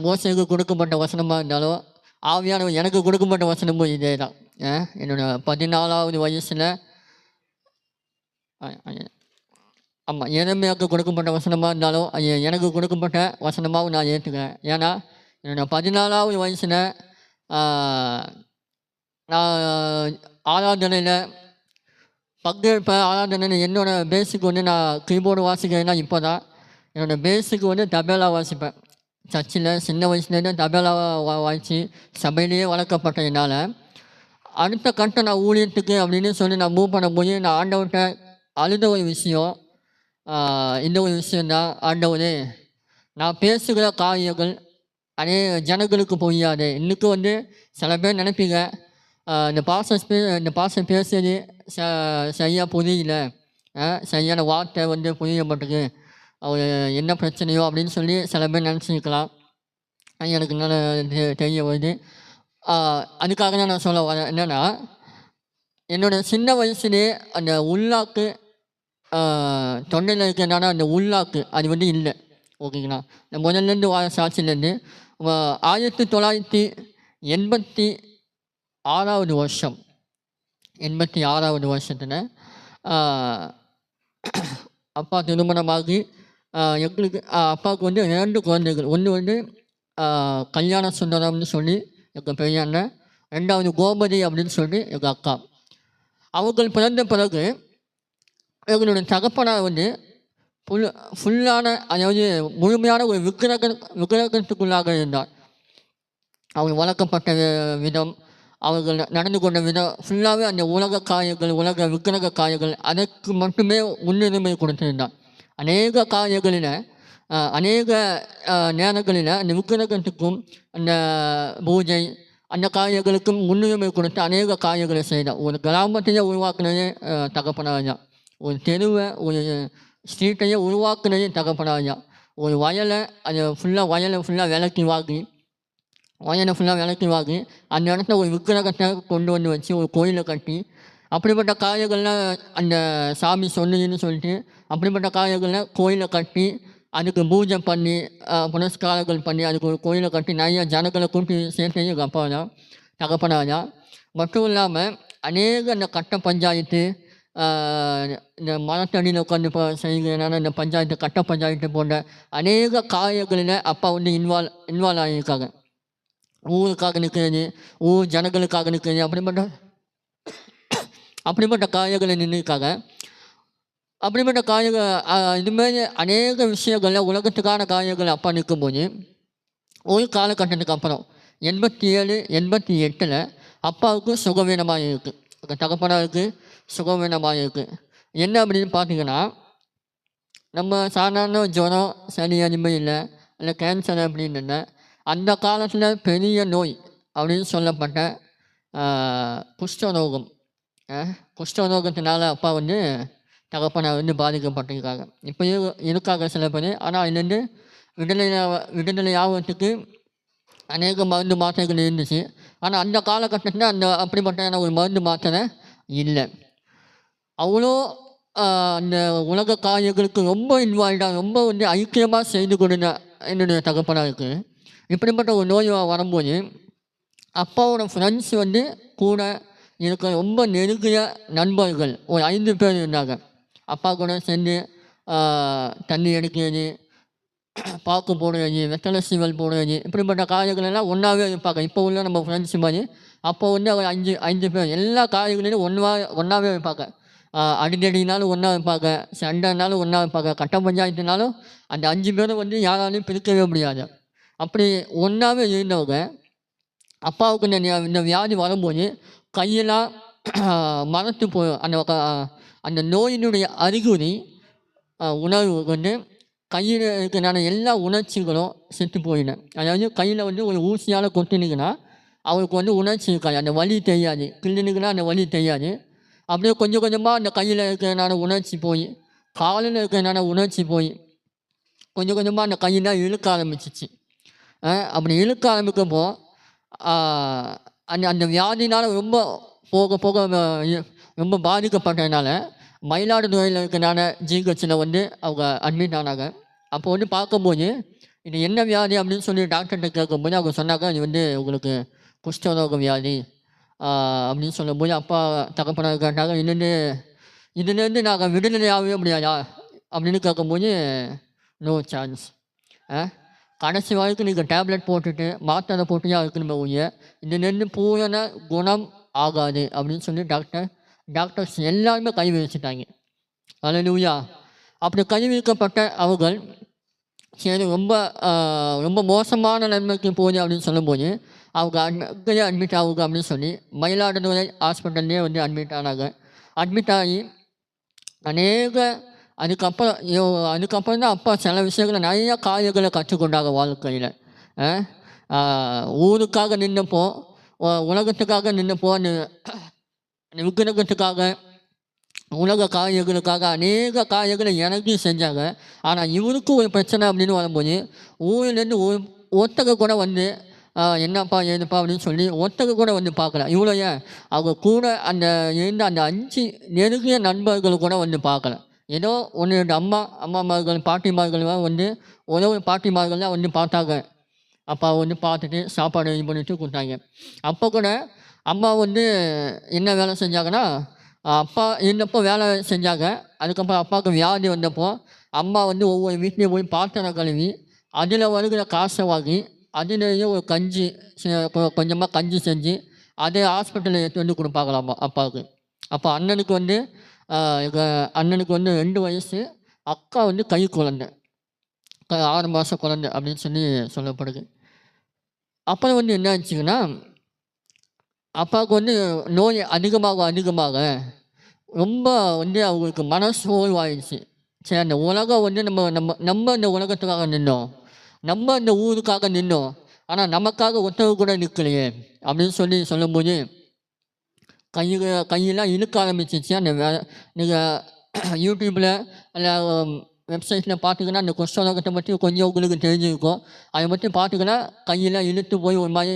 மோசேக்கு கொடுக்கப்பட்ட வசனமாக இருந்தாலும் ஆவியானவர் எனக்கு கொடுக்கப்பட்ட வசனமும் இதே தான். என்னோட 14வது வயசில் ஆமாம், எரேமியாவுக்கு கொடுக்கப்பட்ட வசனமாக இருந்தாலும் எனக்கு கொடுக்கப்பட்ட வசனமாகவும் நான் ஏற்றுக்கிறேன். ஏன்னா என்னோட 14வது வயசில் நான் ஆராதனையில் பங்கேற்பேன். ஆராதனையில் என்னோடய பேஸுக்கு வந்து நான் கீபோர்டு வாசிக்கிறேன்னா இப்போ தான் என்னோடய பேஸுக்கு வந்து தபேலா வாசிப்பேன். சர்ச்சில் சின்ன வயசுலேருந்து தபேலா வாசித்து சபையிலேயே வளர்க்கப்பட்டதுனால அடுத்த கட்டம் நான் ஊழியத்துக்கு அப்படின்னு சொல்லி நான் மூவ் பண்ணும்போது நான் ஆண்டவர்கிட்ட அழுத ஒரு விஷயம் இந்த ஒரு விஷயந்தான். ஆண்டவரே, நான் பேசுகிற காரியங்கள் ஜனங்களுக்கு புரியாது. இன்றைக்கும் வந்து சில பேர் நினைப்பீங்க, இந்த பாசம் பேசுறது சரியாக புரியல, சரியான வார்த்தை வந்து புரிய மாட்டேங்குது, அவர் என்ன பிரச்சனையோ அப்படின்னு சொல்லி சில பேர் நினச்சிக்கலாம். எனக்கு என்ன தெரிய வருது. அதுக்காக தான் நான் சொல்ல வரேன். என்னென்னா, என்னோடய சின்ன வயசுலேயே அந்த உள்நாக்கு தொண்டையில் இருக்கிறதுனால அந்த உள்நாக்கு அது வந்து இல்லை. ஓகேங்களா. இந்த முதல்லேருந்து வர சாட்சியிலேருந்து 1986வது வருஷம் 86வது வருஷத்தில் அப்பா திருமணமாகி எங்களுக்கு அப்பாவுக்கு வந்து 2 குழந்தைகள். ஒன்று வந்து கல்யாண சுந்தரம்னு சொல்லி எங்கள் பெரிய அண்ணன், 2வது கோமதி அப்படின்னு சொல்லி எங்கள் அக்கா. அவர்கள் பிறந்த பிறகு எங்களுடைய தகப்பனார் வந்து ஃபுல்லான, அதாவது முழுமையான ஒரு விக்கிரகத்துக்குள்ளாக இருந்தார். அவங்க வளர்க்கப்பட்ட விதம், அவர்கள் நடந்து கொண்ட விதம் ஃபுல்லாகவே அந்த உலக காயங்கள், உலக விக்கிரக காயங்கள், அதற்கு மட்டுமே முன்னுரிமை கொடுத்திருந்தார். அநேக காரியங்களில் அநேக நேரங்களில் அந்த விக்கிரகத்துக்கும் அந்த பூஜை அந்த காரியங்களுக்கும் முன்னுரிமை கொடுத்து அநேக காரியங்களை செய்தார். ஒரு கிராமத்தையே உருவாக்குனதே தகப்பனார் தான். ஒரு தெருவை, ஒரு ஸ்ட்ரீட்டையே உருவாக்குனதே தகப்பனார் தான். ஒரு வயலை, அதை வயலை ஃபுல்லாக விலைக்கு வாங்கி அந்த இடத்துல ஒரு விக்கிரகத்தை கொண்டு வந்து வச்சு ஒரு கோயிலை கட்டி, அப்படிப்பட்ட காரியங்கள்லாம் அந்த சாமி சொன்னதுன்னு சொல்லிட்டு அப்படிப்பட்ட காரியங்கள்லாம் கோயிலை கட்டி அதுக்கு பூஜை பண்ணி புனஸ்காரங்கள் பண்ணி அதுக்கு ஒரு கோயிலை கட்டி நிறைய ஜனங்களை கூட்டி சேர்த்தது எங்கள் அப்பா தான், தகப்பனார் தான். மட்டும் இல்லாமல் அநேக இந்த கட்ட பஞ்சாயத்து, இந்த மரத்தடியில் உட்காந்து இப்போ செய்கிறதுனால இந்த பஞ்சாயத்து, கட்ட பஞ்சாயத்து போன்ற அநேக காரியங்களில் அப்பா வந்து இன்வால்வ் ஆகியிருக்காங்க. ஊருக்காக நிற்கிறது, ஊர் ஜனங்களுக்காக நிற்கிறது, அப்படிப்பட்ட காரியங்களை நின்றுருக்காங்க. அப்படிப்பட்ட காரியங்கள் இதுமாரி அநேக விஷயங்களில் உலகத்துக்கான காரியங்கள் அப்பா நிற்கும்போது ஒரு காலகட்டத்துக்கு அப்புறம் 87, 88 அப்பாவுக்கு சுகவீனமாக இருக்குது, தகப்பனாருக்கு சுகவீனமாக இருக்குது. என்ன அப்படின்னு பார்த்தீங்கன்னா, நம்ம சாதாரண ஜுரம் சளி அதுமாரி இல்லை, இல்லை கேன்சர் அப்படின்னு இல்லை. அந்த காலத்தில் பெரிய நோய் அப்படின்னு சொல்லப்பட்ட குஷ்டரோகத்தினால அப்பா வந்து தகப்பனார் வந்து பாதிக்கப்பட்டிருக்காங்க. இப்போயும் இருக்காங்க சில பேர். ஆனால் அதுலேருந்து விடுதலை ஆகிறதுக்கு அநேக மருந்து மாத்திரைகள் இருந்துச்சு. ஆனால் அந்த காலகட்டத்தில் அப்படிப்பட்ட ஒரு மருந்து மாத்திரை இல்லை. அவ்வளோ அந்த உலக காரியங்களுக்கு ரொம்ப இன்வால்வ்டாக, ரொம்ப வந்து ஐக்கியமாக செய்து கொடுத்த என்னுடைய தகப்பனாருக்கு இப்படிப்பட்ட ஒரு நோய் வரும்போது அப்பாவோட ஃப்ரெண்ட்ஸ் வந்து கூட இருக்கிற ரொம்ப நெருங்கிய நண்பர்கள் ஒரு 5 பேர் இருந்தாங்க. அப்பா கூட சேர்ந்து தண்ணி எடுக்கிறது, பாக்கு போடுறது, வெத்தலை சீவல் போடுறது, இப்படிப்பட்ட காரியங்கள் எல்லாம் ஒன்றாவே வைப்பாங்க. இப்போ உள்ள நம்ம ஃப்ரெண்ட்ஸ் மாதிரி அப்போ வந்து அவங்க 5 பேர் எல்லா காரியங்களிலும் ஒன்றாவே வைப்பாங்க. அடிதடினாலும் ஒன்றா வைப்பாங்க, சண்டைனாலும் ஒன்றா வைப்பாங்க, கட்ட பஞ்சாயத்துனாலும் அந்த 5 பேரும் வந்து யாராலையும் பிரிக்கவே முடியாது. அப்படி ஒன்றாவே இருந்தவங்க அப்பாவுக்கு இந்த வியாதி வரும்போது கையெல்லாம் மரத்து போய் அந்த நோயினுடைய அறிகுறி உணர்வு வந்து கையில் இருக்கிற எல்லா உணர்ச்சிகளும் செத்து போயிடும். அதாவது கையில் வந்து ஒரு ஊசியால் கொட்டினுக்குன்னா அவருக்கு வந்து உணர்ச்சி இருக்காது, அந்த வலி தெரியாது. கிள்ளினுக்குன்னா அந்த வலி தெரியாது. அப்படியே கொஞ்சம் கொஞ்சமாக அந்த கையில் இருக்கிறனால உணர்ச்சி போய், காலில் இருக்கிறனால உணர்ச்சி போய், கொஞ்சம் கொஞ்சமாக அந்த கையெல்லாம் இழுக்க ஆரம்பிச்சிச்சு. அப்படி இழுக்க ஆரம்பிக்கப்போ அந்த வியாதினால் ரொம்ப போக போக ரொம்ப பாதிக்கப்பட்டதுனால மயிலாடுதுறையில் இருக்கிறனால ஜிஹெச்சில் வந்து அவங்க அட்மிட் ஆனாங்க. அப்போ வந்து பார்க்கும்போது இது என்ன வியாதி அப்படின்னு சொல்லி டாக்டர்கிட்ட கேட்கும்போது அவங்க சொன்னாங்க, இது வந்து உங்களுக்கு குஷ்டரோக வியாதி அப்படின்னு சொல்லும்போது அப்பா தகப்பனாக கேட்டாங்க, இதுலேருந்து நாங்கள் விடுதலையாகவே முடியாதா அப்படின்னு கேட்கும்போது நோ சான்ஸ், கடைசி வரைக்கும் நீங்கள் டேப்லெட் போட்டுட்டு மாத்திரை போட்டுதான் இருக்கணுமே ஒழிய இதுலேருந்து பூரண குணம் ஆகாது அப்படின்னு சொல்லி டாக்டர்ஸ் எல்லாருமே கை வச்சுட்டாங்க. அல்லேலூயா. அப்படி கை வைக்கப்பட்ட அவர்கள் சரி ரொம்ப மோசமான நிலைமைக்கு போகுது அப்படின்னு சொல்லும்போது அவங்க அங்கேயே அட்மிட் ஆகுங்க அப்படின்னு சொல்லி மயிலாடுதுறை ஹாஸ்பிட்டல்லே வந்து அட்மிட் ஆனாங்க. அட்மிட் ஆகி அதுக்கப்புறம் தான் அப்பா சில விஷயங்களை நிறையா காரியங்களை கற்றுக்கொண்டாங்க வாழ்க்கையில். ஊருக்காக நின்றப்போ, உலகத்துக்காக நின்றப்போ, அந்த விக்கிரகத்துக்காக, உலக காரியங்களுக்காக அநேக காரியங்களை எனக்கும் செஞ்சாங்க. ஆனால் இவருக்கும் ஒரு பிரச்சனை அப்படின்னு வரும்போது ஊர்லேருந்து ஒருத்தக கூட வந்து என்னப்பா ஏதுப்பா அப்படின்னு சொல்லி ஒருத்தக கூட வந்து பார்க்கல. இவ்வளோ ஏன் அவங்க கூட இருந்த அந்த 5 நெருங்கிய நண்பர்கள் கூட வந்து பார்க்கல. ஏதோ 1-2 அம்மாமார்கள் பாட்டிமார்கள்லாம் வந்து ஒரு பாட்டிமார்கள் தான் வந்து பார்த்தாங்க. அப்பா வந்து பார்த்துட்டு சாப்பாடு இது பண்ணிட்டு கொடுத்தாங்க. அப்போ கூட அம்மா வந்து என்ன வேலை செஞ்சாங்கன்னா, அப்பா இருந்தப்போ வேலை செஞ்சாங்க. அதுக்கப்புறம் அப்பாவுக்கு வியாதி வந்தப்போ அம்மா வந்து ஒவ்வொரு வீட்லேயும் போய் பாத்திரம் கழுவி அதில் வருகிற காசை வாங்கி அதிலேயே ஒரு கொஞ்சமாக கஞ்சி செஞ்சு அதை ஹாஸ்பிட்டலில் எடுத்து வந்து கொடுப்பாங்களாம் அப்பாவுக்கு. அப்போ அண்ணனுக்கு வந்து எங்கள் அண்ணனுக்கு வந்து 2 வயசு, அக்கா வந்து கை குழந்தை, 6 மாத குழந்தை அப்படின்னு சொல்லி சொல்லப்படுது. அப்புறம் வந்து என்ன ஆச்சுங்கன்னா, அப்பாவுக்கு வந்து நோய் அதிகமாக ரொம்ப வந்து அவங்களுக்கு மனசோர்வாயிடுச்சு. சரி, அந்த உலகம் வந்து நம்ம இந்த உலகத்துக்காக நின்றோம், நம்ம இந்த ஊருக்காக நின்றோம், ஆனால் நமக்காக ஒருத்தவங்க கூட நிற்கலையே அப்படின்னு சொல்லி சொல்லும்போது கையெல்லாம் இழுக்க ஆரம்பிச்சிச்சு. நீங்கள் யூடியூப்பில் இல்லை வெப்சைட்டில் பார்த்தீங்கன்னா அந்த குஷ்டரோகத்தை பற்றி கொஞ்சம் உங்களுக்கு தெரிஞ்சிருக்கும். அதை பற்றி பார்த்தீங்கன்னா கையெல்லாம் இழுத்து போய் ஒரு மாதிரி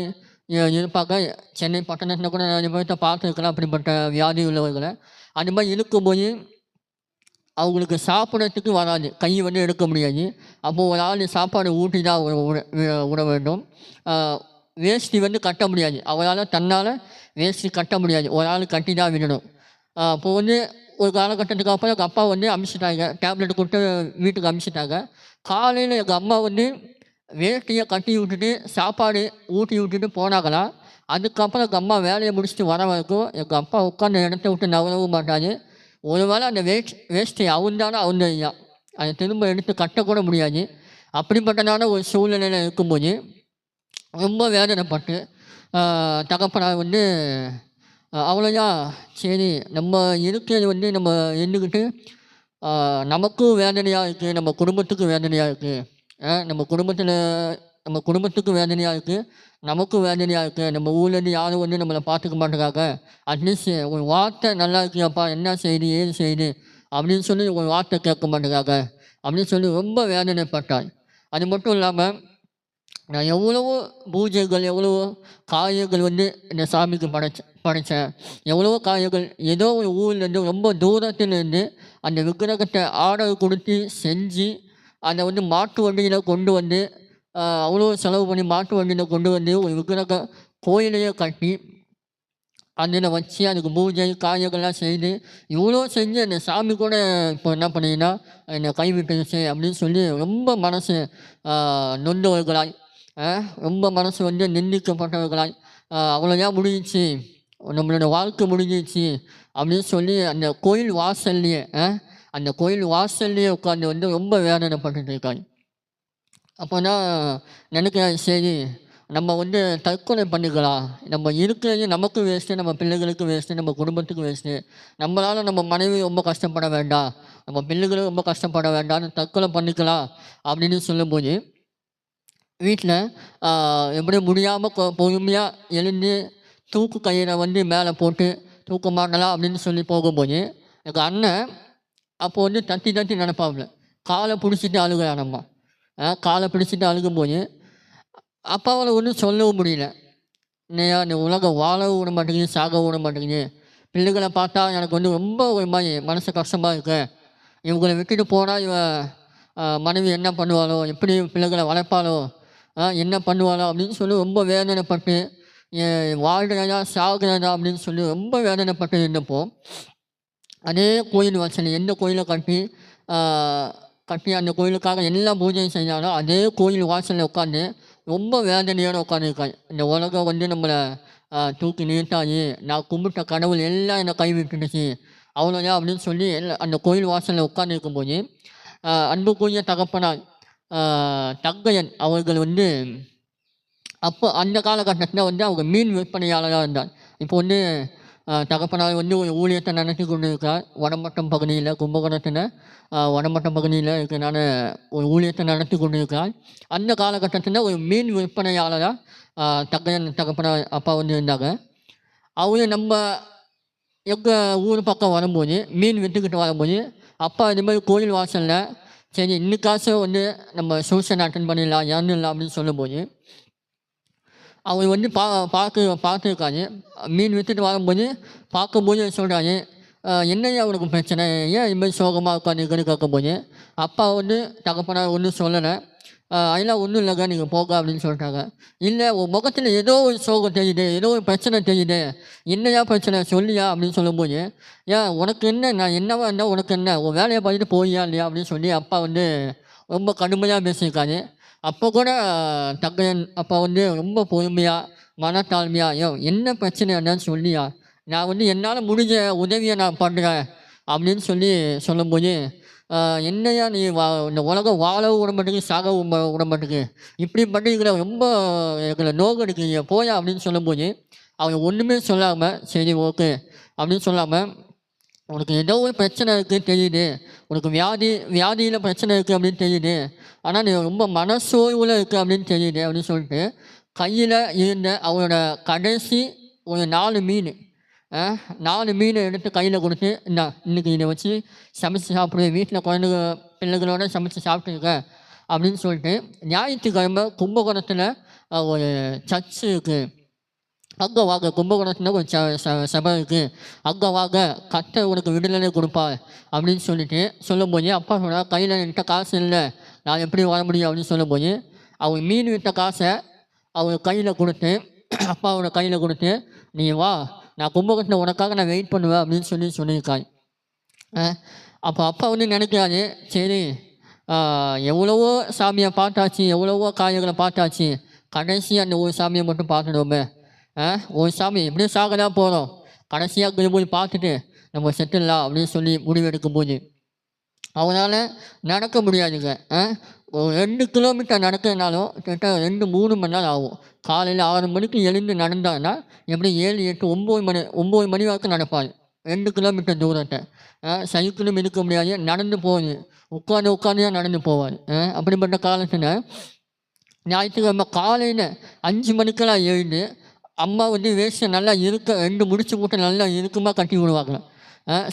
இருப்பாங்க. சென்னை பட்டணத்தில் கூட நிறைய பேர்த்த பார்த்துருக்கலாம் அப்படிப்பட்ட வியாதி உள்ளவர்களை. அந்த மாதிரி இழுக்கும்போது அவங்களுக்கு சாப்பிட்றதுக்கு வராது, கை வந்து எடுக்க முடியாது. அப்போது ஒரு ஆள் சாப்பாடு ஊட்டி தான் விட வேண்டும். வேஷ்டி வந்து கட்ட முடியாது, அவரால் தன்னால் வேஷ்டி கட்ட முடியாது, ஒரு ஆள் கட்டி தான் விடணும். அப்போது வந்து ஒரு காலகட்டத்துக்கு அப்புறம் எங்கள் அப்பா வந்து அனுப்பிச்சிட்டாங்க, டேப்லெட் கொடுத்து வீட்டுக்கு அனுப்பிச்சிட்டாங்க. காலையில் எங்கள் அம்மா வந்து வேஷ்டியை கட்டி விட்டுட்டு சாப்பாடு ஊட்டி விட்டுட்டு போனாங்களாம். அதுக்கப்புறம் எங்கள் அம்மா வேலையை முடிச்சுட்டு வர வரைக்கும் எங்கள் அப்பா உட்காந்து இடத்த விட்டு நகரவும் மாட்டார். ஒரு வேளை அந்த வேஷ்டி அவுந்தாலும் அவுந்தான், அதை திரும்ப எடுத்து கட்டக்கூட முடியாது. அப்படிப்பட்டதான ஒரு சூழ்நிலையில் இருக்கும்போது ரொம்ப வேதனைப்பட்டு தகப்பனார் வந்து அவ்வளோதான், சரி நம்ம இருக்கிறது வந்து நம்ம இருந்துக்கிட்டு நமக்கும் வேதனையாக இருக்குது, நம்ம குடும்பத்துக்கும் வேதனையாக இருக்குது, நம்ம குடும்பத்துக்கும் வேதனையாக இருக்குது, நமக்கும் வேதனையாக இருக்குது, நம்ம ஊர்லேருந்து யாரும் வந்து நம்மளை பார்த்துக்க மாட்டேங்காங்க, அட்லீஸ்ட் ஒரு வார்த்தை நல்லா இருக்கியாப்பா, என்ன செய்யுது ஏது செய்யுது அப்படின்னு சொல்லி ஒரு வார்த்தை கேட்க மாட்டேங்காங்க அப்படின்னு சொல்லி ரொம்ப வேதனைப்பட்டார். அது மட்டும் இல்லாமல் நான் எவ்வளவோ பூஜைகள், எவ்வளவோ காரியங்கள் வந்து இந்த சாமிக்கு படைத்தேன், எவ்வளவோ காரியங்கள் ஏதோ ஒரு ஊர்லேருந்து ரொம்ப தூரத்துலேருந்து அந்த விக்கிரகத்தை ஆர்டர் கொடுத்து செஞ்சு அதை வந்து மாட்டு வண்டியில் கொண்டு வந்து அவ்வளோ செலவு பண்ணி மாட்டு வண்டியில் கொண்டு வந்து ஒரு விக்கிரக கோயிலையே கட்டி அதில் வச்சு அதுக்கு பூஜை காரியங்கள்லாம் செய்து இவ்வளோ செஞ்சு அந்த சாமி கூட இப்போ என்ன பண்ணுதுன்னா என்னை கைவிட்டுருச்சு அப்படின்னு சொல்லி ரொம்ப மனசு நொந்தவர்களாய் ரொம்ப மனசு வந்து நிந்திக்கப்பட்டவர்களாய் அவ்வளோதான் முடிஞ்சிச்சு, நம்மளோட வாழ்க்கை முடிஞ்சிச்சு அப்படின்னு சொல்லி அந்த கோயில் வாசல்லையே அந்த கோயில் வாசல்லையே உட்காந்து வந்து ரொம்ப வேதனைப்பட்டுட்டு இருக்காங்க. அப்போ தான் நினைக்கிறேன், சரி நம்ம வந்து தற்கொலை பண்ணிக்கலாம், நம்ம இருக்கிறது நமக்கும் வேஸ்ட்டு, நம்ம பிள்ளைகளுக்கும் வேஸ்ட்டு, நம்ம குடும்பத்துக்கும் வேஸ்ட்டு, நம்மளால் நம்ம மனைவி ரொம்ப கஷ்டப்பட வேண்டாம், நம்ம பிள்ளைகளும் ரொம்ப கஷ்டப்பட வேண்டாம்னு தற்கொலை பண்ணிக்கலாம் அப்படின்னு சொல்லும்போது வீட்டில் எப்படியும் முடியாமல் பொறுமையாக எழுந்து தூக்கு கயிறை வந்து மேலே போட்டு தூக்க மாட்டலாம் அப்படின்னு சொல்லி போகும்போது எங்கள் அண்ணன் அப்போ வந்து தட்டி தட்டி நினைப்பாப்புல, காலை பிடிச்சிட்டு அழுகிறானம்மா. காலை பிடிச்சிட்டு அழுகும்போது அப்பாவால் ஒன்றும் சொல்லவும் முடியல. இல்லையா, இந்த உலகம் வாழவும் விட மாட்டேங்குது, சாகவும் விட மாட்டேங்குது. பிள்ளைகளை பார்த்தா எனக்கு வந்து ரொம்ப ஒரு மாதிரி மனசு கஷ்டமாக இருக்கு. இவங்களை விட்டுட்டு போனால் மனைவி என்ன பண்ணுவாளோ, எப்படி பிள்ளைகளை வளர்ப்பாளோ, என்ன பண்ணுவாளோ அப்படின்னு சொல்லி ரொம்ப வேதனைப்பட்டு வாழ்கிறதா சாகுறதா அப்படின்னு சொல்லி ரொம்ப வேதனைப்பட்டு இருந்தப்போ அதே கோயில் வாசல் எந்த கோயிலை கட்டி அந்த கோயிலுக்காக எல்லா பூஜையும் செஞ்சாலும் அதே கோயில் வாசலில் உட்காந்து ரொம்ப வேதனையோடு உட்காந்துருக்காங்க. இந்த உலகம் வந்து நம்மளை தூக்கி நிறுத்தாது, நான் கும்பிட்ட கடவுள் எல்லாம் என்னை கைவிட்டுடுச்சு, அவ்வளோதான் அப்படின்னு சொல்லி அந்த கோயில் வாசலில் உட்காந்துருக்கும்போது அன்புக்குரிய தகப்பனார் தங்கையன் அவர்கள் வந்து அப்போ அந்த காலகட்டத்தில் வந்து அவங்க மீன் விற்பனையாளராக இருந்தார். இப்போ வந்து தகப்பனார் வந்து ஒரு ஊழியத்தை நடத்தி கொண்டு இருக்கிறார். வடமட்டம் பகுதியில், கும்பகோணத்தில் வடமட்டம் பகுதியில் இருக்கிறனால ஒரு ஊழியத்தை நடத்தி கொண்டு இருக்கிறார். அந்த காலகட்டத்தில் ஒரு மீன் விற்பனையாளராக தகப்பனார் அப்பா வந்து இருந்தாங்க. அவங்க நம்ம எங்கள் ஊர் பக்கம் வரும்போது மீன் விற்றுக்கிட்டு வரும்போது அப்பா இது மாதிரி கோயில் வாசலில் சரி இன்னைக்காச்சும் வந்து நம்ம சூசன் அட்டன் பண்ணிடலாம், இறந்துடலாம் அப்படின்னு சொல்லும்போது அவங்க வந்து பார்த்துருக்காங்க. மீன் விற்றுட்டு வரும்போது பார்க்கும்போது சொல்கிறாங்க, என்னையா அவனுக்கு பிரச்சனை, ஏன் இது மாதிரி சோகமாக உட்காந்துருக்குன்னு கேட்கும்போது அப்பா வந்து தகப்பனார் ஒன்றும் சொல்லலை. அதெல்லாம் ஒன்றும் இல்லைங்க, நீங்கள் போக அப்படின்னு சொல்லிட்டாங்க. இல்லை, உன் முகத்தில் ஏதோ ஒரு சோகம் தெரியுது, ஏதோ ஒரு பிரச்சனை தெரியுது, என்னையா பிரச்சனை சொல்லியா அப்படின்னு சொல்லும்போது ஏன் உனக்கு என்ன, நான் என்னவா இருந்தால் உனக்கு என்ன, உன் வேலையை பார்த்துட்டு போய்யா இல்லையா அப்படின்னு சொல்லி அப்பா வந்து ரொம்ப கடுமையாக பேசியிருக்காரு. அப்போ கூட தங்கையன் அப்பா வந்து ரொம்ப பொறுமையாக மனத்தாழ்மையாக என்ன பிரச்சனை என்னன்னு சொல்லியா, நான் வந்து என்னால் முடிஞ்ச உதவியை நான் பண்ணுறேன் அப்படின்னு சொல்லும்போது என்னையா நீ இந்த உலகம் வாழவும் விட மாட்டேங்குது, சாகவும் விட மாட்டேங்குது, இப்படி பண்ணுறீங்களா, ரொம்ப எங்களை நோக்கம் எடுக்கிறீங்க போயா அப்படின்னு சொல்லும்போது அவங்க ஒன்றுமே சொல்லாமல் சரி ஓகே அப்படின்னு சொல்லாமல், உனக்கு ஏதோ ஒரு பிரச்சனை இருக்குது தெரியுது, உனக்கு வியாதியில் பிரச்சனை இருக்குது அப்படின்னு தெரியுது, ஆனால் நீ ரொம்ப மனசோர்வில் இருக்குது அப்படின்னு தெரியுது அப்படின்னு சொல்லிட்டு கையில் இருந்த அவனோட கடைசி ஒரு 4 மீன் 4 மீனை எடுத்து கையில் கொடுத்து, இன்னைக்கு இதை வச்சு சமைச்சு சாப்பிடு, வீட்டில் குழந்தைங்க பிள்ளைகளோட சமைச்சு சாப்பிட்டுருக்க அப்படின்னு சொல்லிட்டு ஞாயிற்றுக்கிழமை கும்பகோணத்தில் ஒரு சர்ச்சு இருக்குது, அங்கே வாங்க, கும்பகோணத்தில் ஒரு சபை இருக்குது, அங்கே வாங்க, கர்த்தர் உனக்கு விடுதலை கொடுப்பார் அப்படின்னு சொல்லும்போது அப்பா சொன்னால் கையில் என்கிட்ட காசு இல்லை, நான் எப்படி வர முடியும் அப்படின்னு சொல்லும்போது அவங்க மீன் விட்ட காசை அவங்க கையில் கொடுத்து அப்பாவோட கையில் கொடுத்து நீ வா, நான் கும்பகோணத்தில் உனக்காக நான் வெயிட் பண்ணுவேன் அப்படின்னு சொல்லியிருக்காங்க. அப்போ அப்பா வந்து நினைக்கிறாரு, சரி எவ்வளவோ சாமியை பார்த்தாச்சு, எவ்வளவோ காரியங்களை பார்த்தாச்சு, கடைசி அந்த ஒரு சாமியை மட்டும் பார்த்துடுவோமே, ஒரு சாமி எப்படியும் சாக தான் போகிறோம், கடைசியாக போய் பார்த்துட்டு நம்ம செத்துடலாம் அப்படின்னு சொல்லி முடிவெடுக்கும் போது அவனால் நடக்க முடியாதுங்க. ஒரு 2 கிலோமீட்டர் நடக்கிறதுனாலும் கிட்ட 2-3 மணி நேரம் ஆகும். காலையில் 6 மணிக்கு எழுந்து நடந்தாங்கன்னா எப்படி 7, 8, 9 மணி வரைக்கும் நடப்பார் 2 கிலோமீட்டர் தூரத்தை. சைக்கிளும் இருக்க முடியாது, நடந்து போகுது, உட்காந்து தான் நடந்து போவார். அப்படிப்பட்ட காலத்தில் ஞாயிற்றுக்கிழமை காலையில் 5 மணிக்கெல்லாம் எழுந்து அம்மா வந்து வேஸ்ட்டை நல்லா 2 முடிச்சு போட்டு நல்லா இறுக்கமாக கட்டி விடுவாங்க.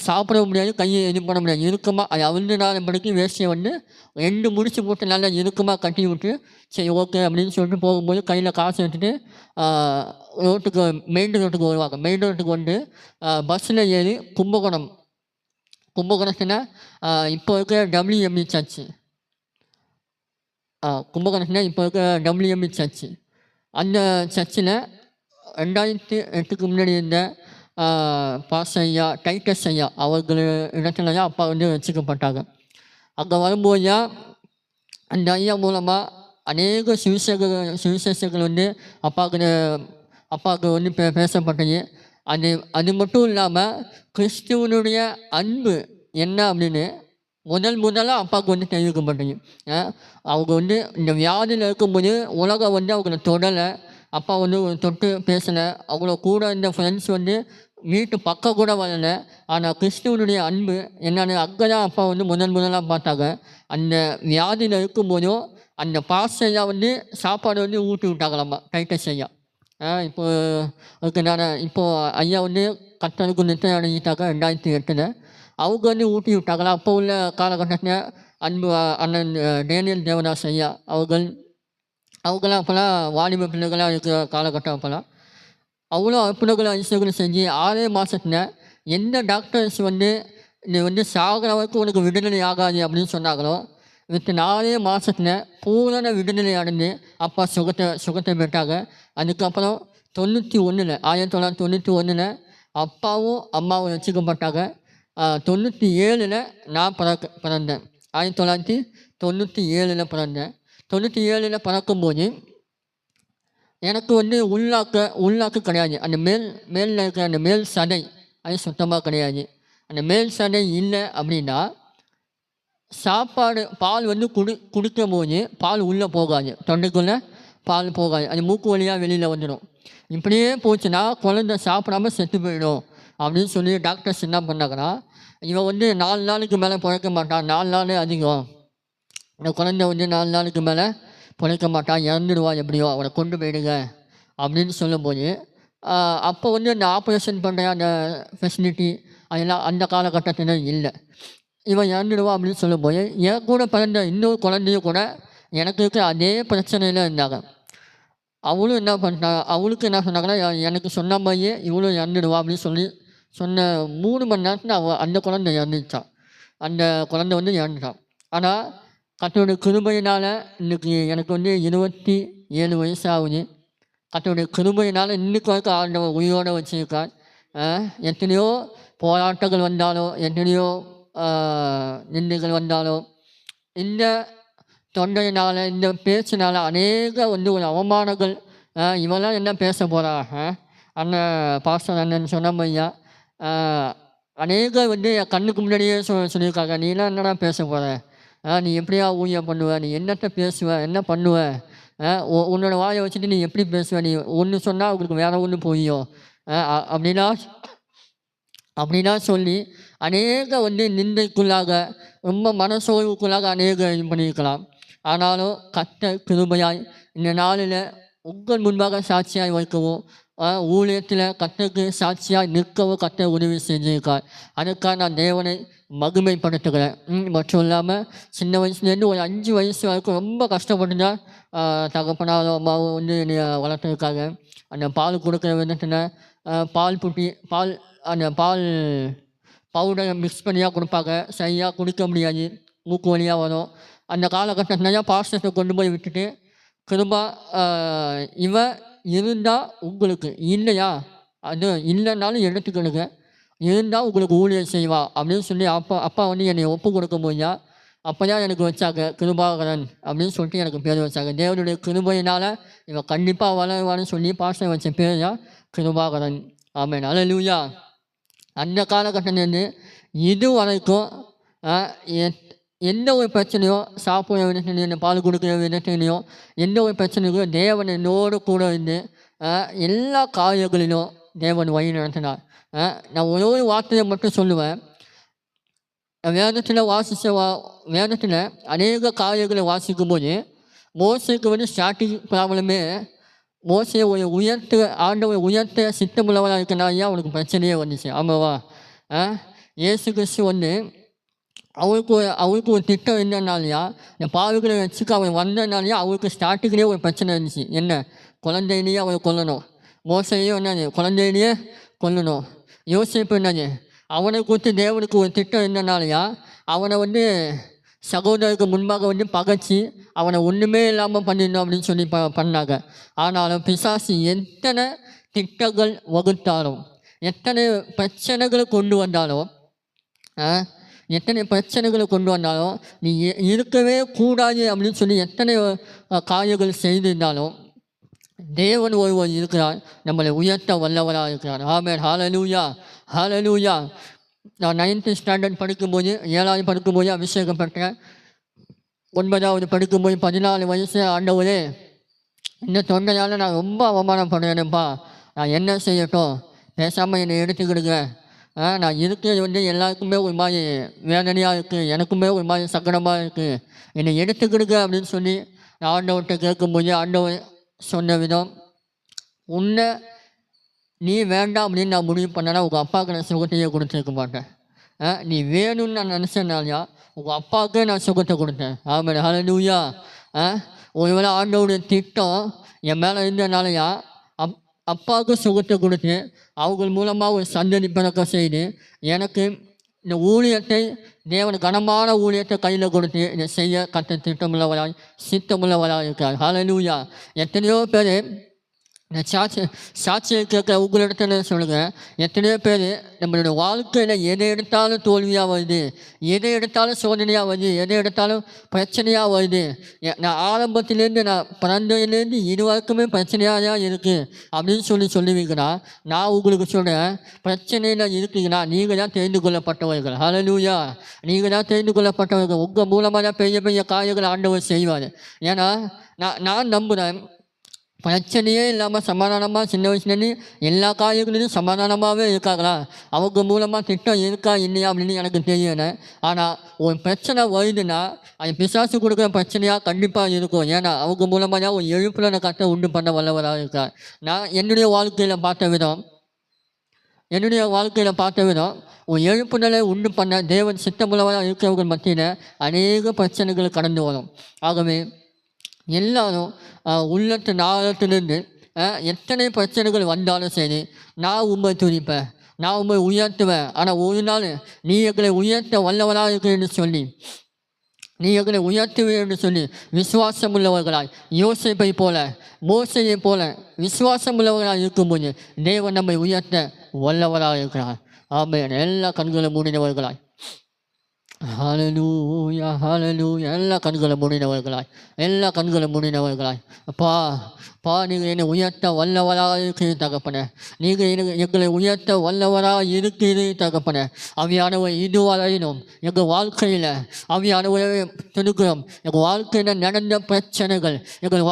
சாப்பிட முடியாது, கையை இது பண்ண முடியாது, இறுக்கமாக அது அவிழ்ந்துடாத படிக்கு வேஸ்ட்டியை வந்து 2 முடிச்சு போட்டு நல்லா இறுக்கமாக கட்டி விட்டு சரி ஓகே அப்படின்னு சொல்லிட்டு போகும்போது கையில் காசு எடுத்துகிட்டு மெயின் ரோட்டுக்கு வருவாங்க. மெயின் ரோட்டுக்கு வந்து பஸ்ஸில் ஏறி கும்பகோணத்தில் இப்போ இருக்கிற WME சர்ச்சு, கும்பகோணத்தில் இப்போ இருக்கிற WME சர்ச்சு, அந்த சர்ச்சில் 2008க்கு முன்னாடி இருந்த பாஸ்டர் ஐயா டைட்டஸ் ஐயா அவர்கள் இடத்துல தான் அப்பா வந்து வச்சுக்கப்பட்டாங்க. அங்கே வரும்போது அந்த ஐயா மூலமாக அநேக சுவிசேஷங்கள் வந்து அப்பாவுக்கு வந்து பேசப்பட்டது. அது அது மட்டும் இல்லாமல் கிறிஸ்துவனுடைய அன்பு என்ன அப்படின்னு முதலாக அப்பாவுக்கு வந்து தெரிவிக்கப்பட்டது. அவங்க வந்து இந்த வியாதியில் இருக்கும்போது உலகம் வந்து அவங்கள தொடலை, அப்பா வந்து தொட்டு பேசலை, அவங்கள கூட இந்த ஃப்ரெண்ட்ஸ் வந்து வீட்டு பக்கம் கூட வரலை. ஆனால் கிறிஸ்துவனுடைய அன்பு என்னென்னு அங்கே தான் அப்பா வந்து முதலாக பார்த்தாங்க. அந்த வியாதியில் இருக்கும்போதும் அந்த பாஸ்டர் வந்து சாப்பாடு வந்து ஊட்டி விட்டாங்களாம்மா டைட்டஸ் ஐயா. இப்போ அதுக்கு இப்போது ஐயா வந்து கர்த்தருக்கு நித்திரை அடைஞ்சிட்டாங்க 2008. அவங்க வந்து ஊட்டி விட்டாங்களா. அப்போ உள்ள காலகட்டத்தில் அன்பு அண்ணன் டேனியல் தேவதாஸ் ஐயா அவங்களாம் அப்போல்லாம் வாலிப பிள்ளைகளாக இருக்கிற காலகட்டம். அப்போல்லாம் அவ்வளோ அற்புதங்களை அதிசயங்களும் செஞ்சு 6 மாதத்தில் எந்த டாக்டர்ஸ் வந்து நீ வந்து சாகிற வரைக்கும் உனக்கு விடுதலை ஆகாது அப்படின்னு சொன்னாங்களோ, வித்து 4 மாதத்தில் பூரண விடுதலை அடைஞ்சு அப்பா சுகத்தை பெற்றாங்க. அதுக்கப்புறம் 1991 அப்பாவும் அம்மாவும் வச்சுக்கப்பட்டாங்க. 97 நான் பிறந்தேன். 1997 பிறந்தேன். 97 பிறக்கும்போது எனக்கு வந்து உள்நாக்கு கிடையாது. அந்த மேலில் இருக்கிற அந்த மேல் சதை அது சுத்தமாக கிடையாது. அந்த மேல் சதை இல்லை அப்படின்னா சாப்பாடு பால் வந்து குடிக்கும் போது பால் உள்ளே போகாது, தொண்டைக்குள்ளே பால் போகாது, அது மூக்கு வழியாக வெளியில் வந்துடும். இப்படியே போச்சுன்னா குழந்தை சாப்பிடாம செத்து போயிடும் அப்படின்னு சொல்லி டாக்டர்ஸ் என்ன பண்ணாங்கன்னா, இவன் வந்து 4 நாளுக்கு மேலே பிழைக்க மாட்டான், 4 நாளே அதிகம், இந்த குழந்தை வந்து 4 நாளுக்கு மேலே பிழைக்க மாட்டான், இறந்துடுவான், எப்படியோ அவனை கொண்டு போயிடுங்க அப்படின்னு சொல்லும்போது, அப்போ வந்து அந்த ஆப்ரேஷன் பண்ணுற அந்த ஃபெசிலிட்டி அதெல்லாம் அந்த காலகட்டத்தில் இல்லை. இவன் இறந்துடுவான் அப்படின்னு சொல்லும்போது என் கூட பிறந்த இன்னொரு குழந்தையும் கூட எனக்கு இருக்க அதே பிரச்சனையில் இருந்தாங்க. அவளும் என்ன பண்ணிட்டாங்க, அவளுக்கு என்ன சொன்னாங்கன்னா, எனக்கு சொன்ன மாதிரியே இவளும் இறந்துடுவா அப்படின்னு சொன்ன 3 மணி நேரத்தில் அந்த குழந்தை இறந்துச்சான். அந்த குழந்தை வந்து இறந்துட்டான். ஆனால் கர்த்தருடைய கிருபையினால் இன்றைக்கி எனக்கு வந்து 27 வயசு ஆகுது. கர்த்தருடைய கிருபையினால் இன்னைக்கு வரைக்கும் ஆண்டவர் உயிரோடு வச்சுருக்கார். எத்தனையோ போராட்டங்கள் வந்தாலும், எத்தனையோ நிந்தைகள் வந்தாலும், இந்த தொண்டையினால் இந்த பேச்சினால் அநேக வந்து ஒரு அவமானங்கள், இவெல்லாம் என்ன பேச போகிறா, அண்ணன் பாஸ்டர் அண்ணன் சொன்ன மாதிரியா அநேக வந்து என் கண்ணுக்கு முன்னாடியே சொல்லியிருக்காங்க, நீலாம் என்னடா பேச போகிற, நீ எப்படியா ஊழியம் பண்ணுவ, நீ என்னத்தை பேசுவ, என்ன பண்ணுவ, உன்னோட வாயை வச்சுட்டு நீ எப்படி பேசுவ, நீ ஒன்று சொன்னால் உங்களுக்கு வேற ஒன்று போயும் அப்படின்னா சொல்லி அநேக வந்து நிந்தைக்குள்ளாக ரொம்ப மனசோர்வுக்குள்ளாக அநேக இது பண்ணியிருக்கலாம். ஆனாலும் கர்த்தர் கிருபையாய் இந்த நாளில் உங்கள் முன்பாக சாட்சியாய் வைக்கவும், ஊழியத்தில் கர்த்தருக்கு சாட்சியாய் நிற்கவும் கர்த்தர் உதவி செஞ்சிருக்கார். அதுக்காக நான் தேவனை மகிமைப்படுத்துகிறேன். மட்டும் இல்லாமல் சின்ன வயசுலேருந்து ஒரு 5 வயசு வரைக்கும் ரொம்ப கஷ்டப்பட்டு தான் தகப்பனாரோ அம்மாவும் வந்து என்னை வளர்த்துருக்காங்க. அந்த பால் கொடுக்குற விதத்தில் அந்த பால் பவுடரை மிக்ஸ் பண்ணியாக கொடுப்பாங்க, சரியாக குடிக்க முடியாது, மூக்கு வழியாக வரும். அந்த காலகட்டத்தில் பாஸ்டர்ஸை கொண்டு போய் விட்டுட்டு திரும்ப இவன் இருந்தால் உங்களுக்கு இல்லையா, அது இல்லைன்னாலும் எடுத்துக்கணுங்க, இருந்தால் உங்களுக்கு ஊழியர் செய்வா அப்படின்னு சொல்லி அப்பா வந்து என்னை ஒப்பு கொடுக்க முடியா. அப்போ தான் எனக்கு வச்சாங்க கிருபாகரன் அப்படின்னு சொல்லிட்டு எனக்கு பேர் வச்சாங்க. தேவனுடைய கிருபையினால் இவன் கண்டிப்பாக வளருவான்னு சொல்லி பாஸ்டர் வச்ச பேர் தான் கிருபாகரன். ஆமென், அல்லேலூயா. அந்த காலகட்டத்திலேருந்து இது வரைக்கும் எந்த ஒரு பிரச்சனையோ, சாப்பிட்ற விதத்துலையும் பால் கொடுக்குற விதத்துலையும் எந்த ஒரு பிரச்சனையோ தேவன் என்னோடு கூட இருந்து எல்லா காரியங்களிலும் தேவன் வழி நடத்தினார். நான் ஒரு வார்த்தையை மட்டும் சொல்லுவேன். வேதத்தில் அநேக காரியங்களை வாசிக்கும்போது மோசேக்கு வந்து ஸ்டார்டிங் ப்ராப்ளமே, மோசே ஒரு ஆண்டவர் உயர்த்த சித்தமுள்ளவராக இருக்கிறனாலையா அவனுக்கு பிரச்சனையே வந்துச்சு. ஆமாவா? இயேசு கிறிஸ்து வந்து அவருக்கு ஒரு திட்டம் என்னன்னாலையா, இந்த பாவிகளை வச்சுக்க அவன் வந்ததுனாலையா அவருக்கு ஸ்டார்டிங்லேயே ஒரு பிரச்சனை இருந்துச்சு. என்ன? குழந்தையிலேயே அவனை கொல்லணும். மோசையும் என்னது? குழந்தையிலேயே கொல்லணும். யோசிப்பு என்னது? அவனை குறித்து தேவனுக்கு ஒரு திட்டம் என்னன்னாலையா அவனை வந்து சகோதரருக்கு முன்பாக வந்து பகைச்சி அவனை ஒன்றுமே இல்லாமல் பண்ணிடணும் அப்படின்னு சொல்லி பண்ணாங்க. ஆனாலும் பிசாசு எத்தனை திட்டங்கள் வகுத்தாலும், எத்தனை பிரச்சனைகளை கொண்டு வந்தாலும் எத்தனை பிரச்சனைகளை கொண்டு வந்தாலும் நீ இருக்கவே கூடாது அப்படின்னு சொல்லி எத்தனை காரியங்கள் செய்திருந்தாலும் தேவன் ஒருவர் இருக்கிறார், நம்மளை உயர்த்த வல்லவராக இருக்கிறார். ஆமென். ஹல்லேலூயா, ஹல்லேலூயா. நான் 9th ஸ்டாண்டர்ட் படிக்கும்போது 7வது படிக்கும்போது அபிஷேகம் பெற்றேன். 9வது படிக்கும்போது 14 வயசு. ஆண்டவரே, இந்த தொண்டையால் நான் ரொம்ப அவமானப்படுறேன்ப்பா, நான் என்ன செய்யட்டும், பேசாமல் என்னை எடுத்துக்கிடுங்க. நான் இருக்கிறது எல்லாருக்குமே ஒரு மாதிரி வேதனையாக இருக்குது, எனக்குமே ஒரு மாதிரி சங்கடமாக இருக்குது, என்னை எடுத்துக்கிடுங்க அப்படின்னு சொல்லி நான் ஆண்டவர்கிட்ட கேட்கும்போது ஆண்டவர் சொன்ன விதம், உன்னை நீ வேண்டாம் அப்படின்னு நான் முடிவு பண்ணனா உங்கள் அப்பாவுக்கு நான் சுகத்தையே கொடுத்துருக்க மாட்டேன். நீ வேணும்னு நான் நினச்சனாலையா உங்கள் அப்பாவுக்கே நான் சுகத்தை கொடுத்தேன். ஆமென். ஹல்லேலூயா. ஒருவேளை ஆண்டவருடைய திட்டம் என் மேலே இருந்தனாலையா அப்பாவுக்கு சுகத்தை கொடுத்து அவங்க மூலமாக ஒரு சந்ததி பிறக்க செய்து எனக்கு இந்த ஊழியத்தை, தேவன் கனமான ஊழியத்தை கையில் கொடுத்து இதை செய்ய கத்த திட்டமுள்ளவராய் சித்தமுள்ளவராக இருக்கார். ஹல்லேலூயா. எத்தனையோ பேர் இந்த சாட்சியை கேட்குற உங்களிடத்துல சொல்லுங்கள், எத்தனையோ பேர் நம்மளுடைய வாழ்க்கையில் எதை எடுத்தாலும் தோல்வியாக வருது, எதை எடுத்தாலும் சோதனையாக வருது, எதை எடுத்தாலும் பிரச்சனையாக வருது, நான் ஆரம்பத்துலேருந்து நான் பிறந்ததுலேருந்து இது வரைக்குமே பிரச்சனையாக தான் இருக்குது அப்படின்னு சொல்லுவீங்கன்னா, நான் உங்களுக்கு சொல்கிறேன், பிரச்சனையில் இருக்கீங்கன்னா நீங்கள் தான் தெரிந்து கொள்ளப்பட்டவர்கள். ஹல்லேலூயா. நீங்கள் தான் தெரிந்து கொள்ளப்பட்டவர்கள். உங்கள் மூலமாக தான் பெரிய பெரிய காரியங்களை ஆண்டவர் செய்வார். ஏன்னா நான் நம்புகிறேன், பிரச்சனையே இல்லாமல் சமாதானமாக சின்ன வயசுலேருந்து எல்லா காரியங்களிலும் சமாதானமாகவே இருக்காங்களா, அவங்க மூலமாக திட்டம் இருக்கா இல்லையா அப்படின்னு எனக்கு தெரியல. ஆனால் ஒரு பிரச்சனை வருதுன்னா அது பிசாசு கொடுக்குற பிரச்சனையாக கண்டிப்பாக இருக்கும். ஏன்னா அவங்க மூலமாக தான் ஒரு எழுப்புதலை கட்ட உண்டு பண்ண வல்லவராக இருக்கார். நான் என்னுடைய வாழ்க்கையில் பார்த்த விதம் ஒரு எழுப்புதலை உண்டு பண்ண தேவன் சித்தமுள்ளவராக இருக்கிறவர்கள் மத்தியில் அநேக பிரச்சனைகள் கடந்து வரும். ஆகவே எல்லாரும் உள்ளத்து நாளத்திலிருந்து எத்தனை பிரச்சனைகள் வந்தாலும் சரி, நான் உண்மை துணிப்பேன், நான் உண்மை உயர்த்துவேன். ஆனால் ஒரு நாள் நீ எங்களை உயர்த்த வல்லவராக இருக்கிறேன்னு சொல்லி, நீ எங்களை உயர்த்துவேன் என்று சொல்லி விசுவாசம் உள்ளவர்களாய் யோசேப்பை போல மோசையை போல விசுவாசம் உள்ளவர்களாக இருக்கும்போது தேவன் நம்மை உயர்த்த வல்லவராக இருக்கிறார். ஆமென். எல்லா கண்களும் மூடினவர்களாய் ஹல்லேலூயா, ஹல்லேலூயா. எல்லா கண்களும் மூடினவர்களாய் அப்பா நீங்கள் என்னை உயர்த்த வல்லவராக இருக்கிறது தகப்பனே, நீங்கள் எங்களை உயர்த்த வல்லவராக இருக்கிறது தகப்பனே. அவையானவை இதுவரையிலும் எங்கள் வாழ்க்கையில் அவையானவை திருக்கிறோம். எங்கள் வாழ்க்கையில் நடந்த பிரச்சனைகள், எங்கள்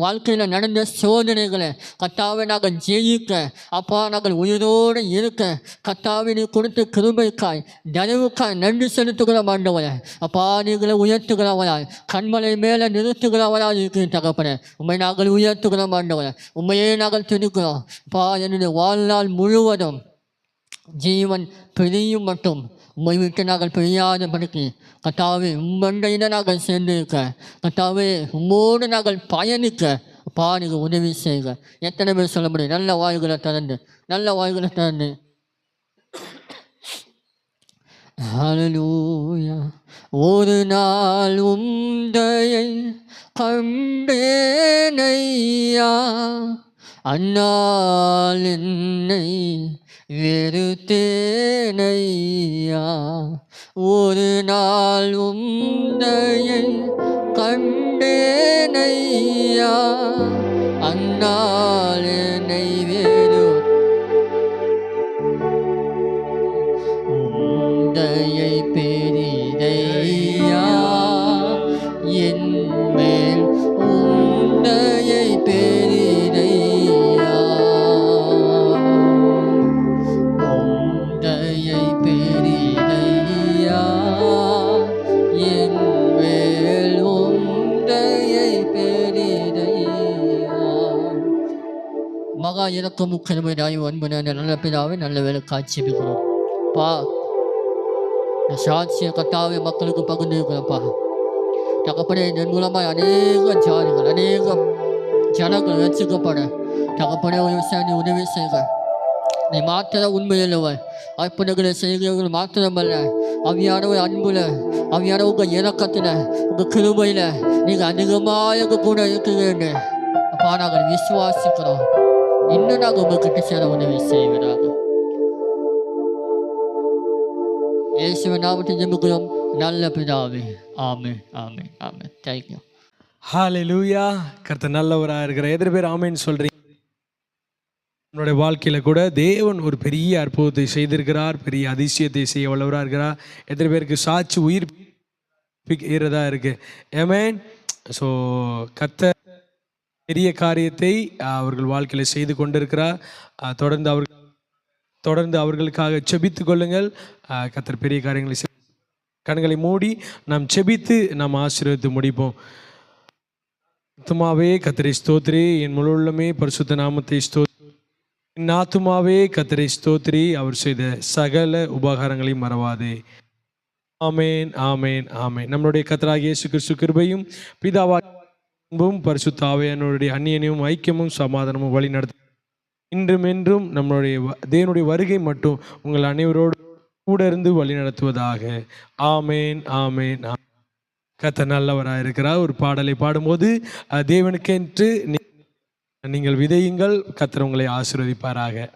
வாழ்க்கையில் நடந்த சோதனைகளை கர்த்தாவை நாங்கள் ஜெயிக்க, அப்பா நாங்கள் உயிரோடு இருக்க கர்த்தாவை நீ கொடுத்த கிருபைக்காய் தயவுக்காய் நன்றி செலுத்துகிறோம் ஆண்டவரே. அப்பா நீங்களை உயர்த்துகிறவராய் கண்மலை மேலே நிறுத்துகிறவராய் இருக்கிற தகப்பனே, உண்மை நாங்கள் உயர்த்துகிறோம் ஆண்டவரே. உண்மையே நாங்கள் துணிக்கிறோம். அப்பா என்னுடைய வாழ்நாள் முழுவதும் ஜீவன் பிரியும் மட்டும் உண்மை விட்டு நாங்கள் பிரியாதபடிக்கு கர்த்தாவே உம்மண்டையில் நாங்கள் சேர்ந்திருக்க, கர்த்தாவே உம்மோடு நாங்கள் பயணிக்க அப்பா நீங்கள் உதவி செய்க. எத்தனை பேர் சொல்ல முடியும்? நல்ல வாய்களை திறந்து ஹல்லேலூயா. ஒரு நாள் உம்தயை கண்டேனையா, அந்நாள் என்னை வெறுத்தேனையா. ஒரு நாள் உம்தயை கண்டேனையா, அந்நாள் என்னை உம்தயை பெரிதையா, என் மேல் உம்தயை பெரிதையா, உம்தயை பெரிதையா, என் மேல் உம்தயை பெரிதையா. மகா இறக்கமும் கிருபையாய் அன்பு நல்ல பிதாவே, நல்ல வேலை காட்சிக்கிறோம் பா. இந்த சாட்சியை கர்த்தாவே மக்களுக்கு பகிர்ந்துருக்கிறப்பா தகப்பனே. இதன் மூலமாக அநேக ஜாதிகள், அநேக ஜனங்கள் ரட்சிக்கப்பட தகப்பனே உதவி செய்க. நீ மாத்திர உண்மையுள்ளவர், அற்புதங்களை செய்கிறவர்கள் மாத்திரமல்ல, அவையானவர் அன்புல, அவையான உங்கள் இறக்கத்தில், உங்கள் கிருபையில் நீங்கள் அதிகமாக எங்கள் கூட இருக்கிறீர்கள் அப்பா. நாங்கள் விசுவாசிக்கிறோம். இன்னும் நாங்கள் உங்கள்கிட்ட சேர உதவி செய்வதாக இயேசுவின் நாமத்தில் ஜெபிக்கிறோம் நல்ல பிதாவே. ஆமென், ஆமென், ஆமென். தேங்க்யூ. ஹalleluya. கர்த்தர் நல்லவராக இருக்கிற எத்தனை பேர் ஆமென் சொல்றீங்க? நம்மளுடைய வாழ்க்கையில கூட தேவன் ஒரு பெரிய அற்புதத்தை செய்திருக்கிறார், பெரிய அதிசயத்தை செய்ய வல்லவராக இருக்கிறார். எத்தனை பேருக்கு சாட்சி உயிர் ஏறதா இருக்கு? ஆமென். ஸோ கர்த்தர் பெரிய காரியத்தை அவர்கள் வாழ்க்கையில செய்து கொண்டிருக்கிறார். தொடர்ந்து அவர்களுக்காக செபித்துக் கொள்ளுங்கள். கர்த்தர் பெரிய காரியங்களை கண்களை மூடி நாம் செபித்து நாம் ஆசீர்வதித்து முடிப்போம். ஆத்துமாவே கர்த்தரை ஸ்தோத்திரி, என் முழு உள்ளமே பரிசுத்த நாமத்தை ஸ்தோத்திரி. என் ஆத்துமாவே கர்த்தரை ஸ்தோத்திரி, அவர் செய்த சகல உபகாரங்களையும் மறவாதே. ஆமேன், ஆமேன், ஆமேன். நம்மளுடைய கர்த்தராகிய இயேசு கிறிஸ்து கிருபையும் பிதாவாகிய அன்பும் பரிசுத்த ஆவியானவருடைய அந்நியனையும் ஐக்கியமும் சமாதானமும் வழி நடத்த இன்றும் என்றும் நம்மளுடைய தேவனுடைய வருகை மட்டும் உங்கள் அனைவரோடு கூட இருந்து வழி நடத்துவதாக. ஆமேன், ஆமேன். கர்த்தர் நல்லவராக இருக்கிறார். ஒரு பாடலை பாடும்போது தேவனுக்கென்று நீங்கள் விதையுங்கள், கர்த்தர் உங்களை ஆசீர்வதிப்பாராக.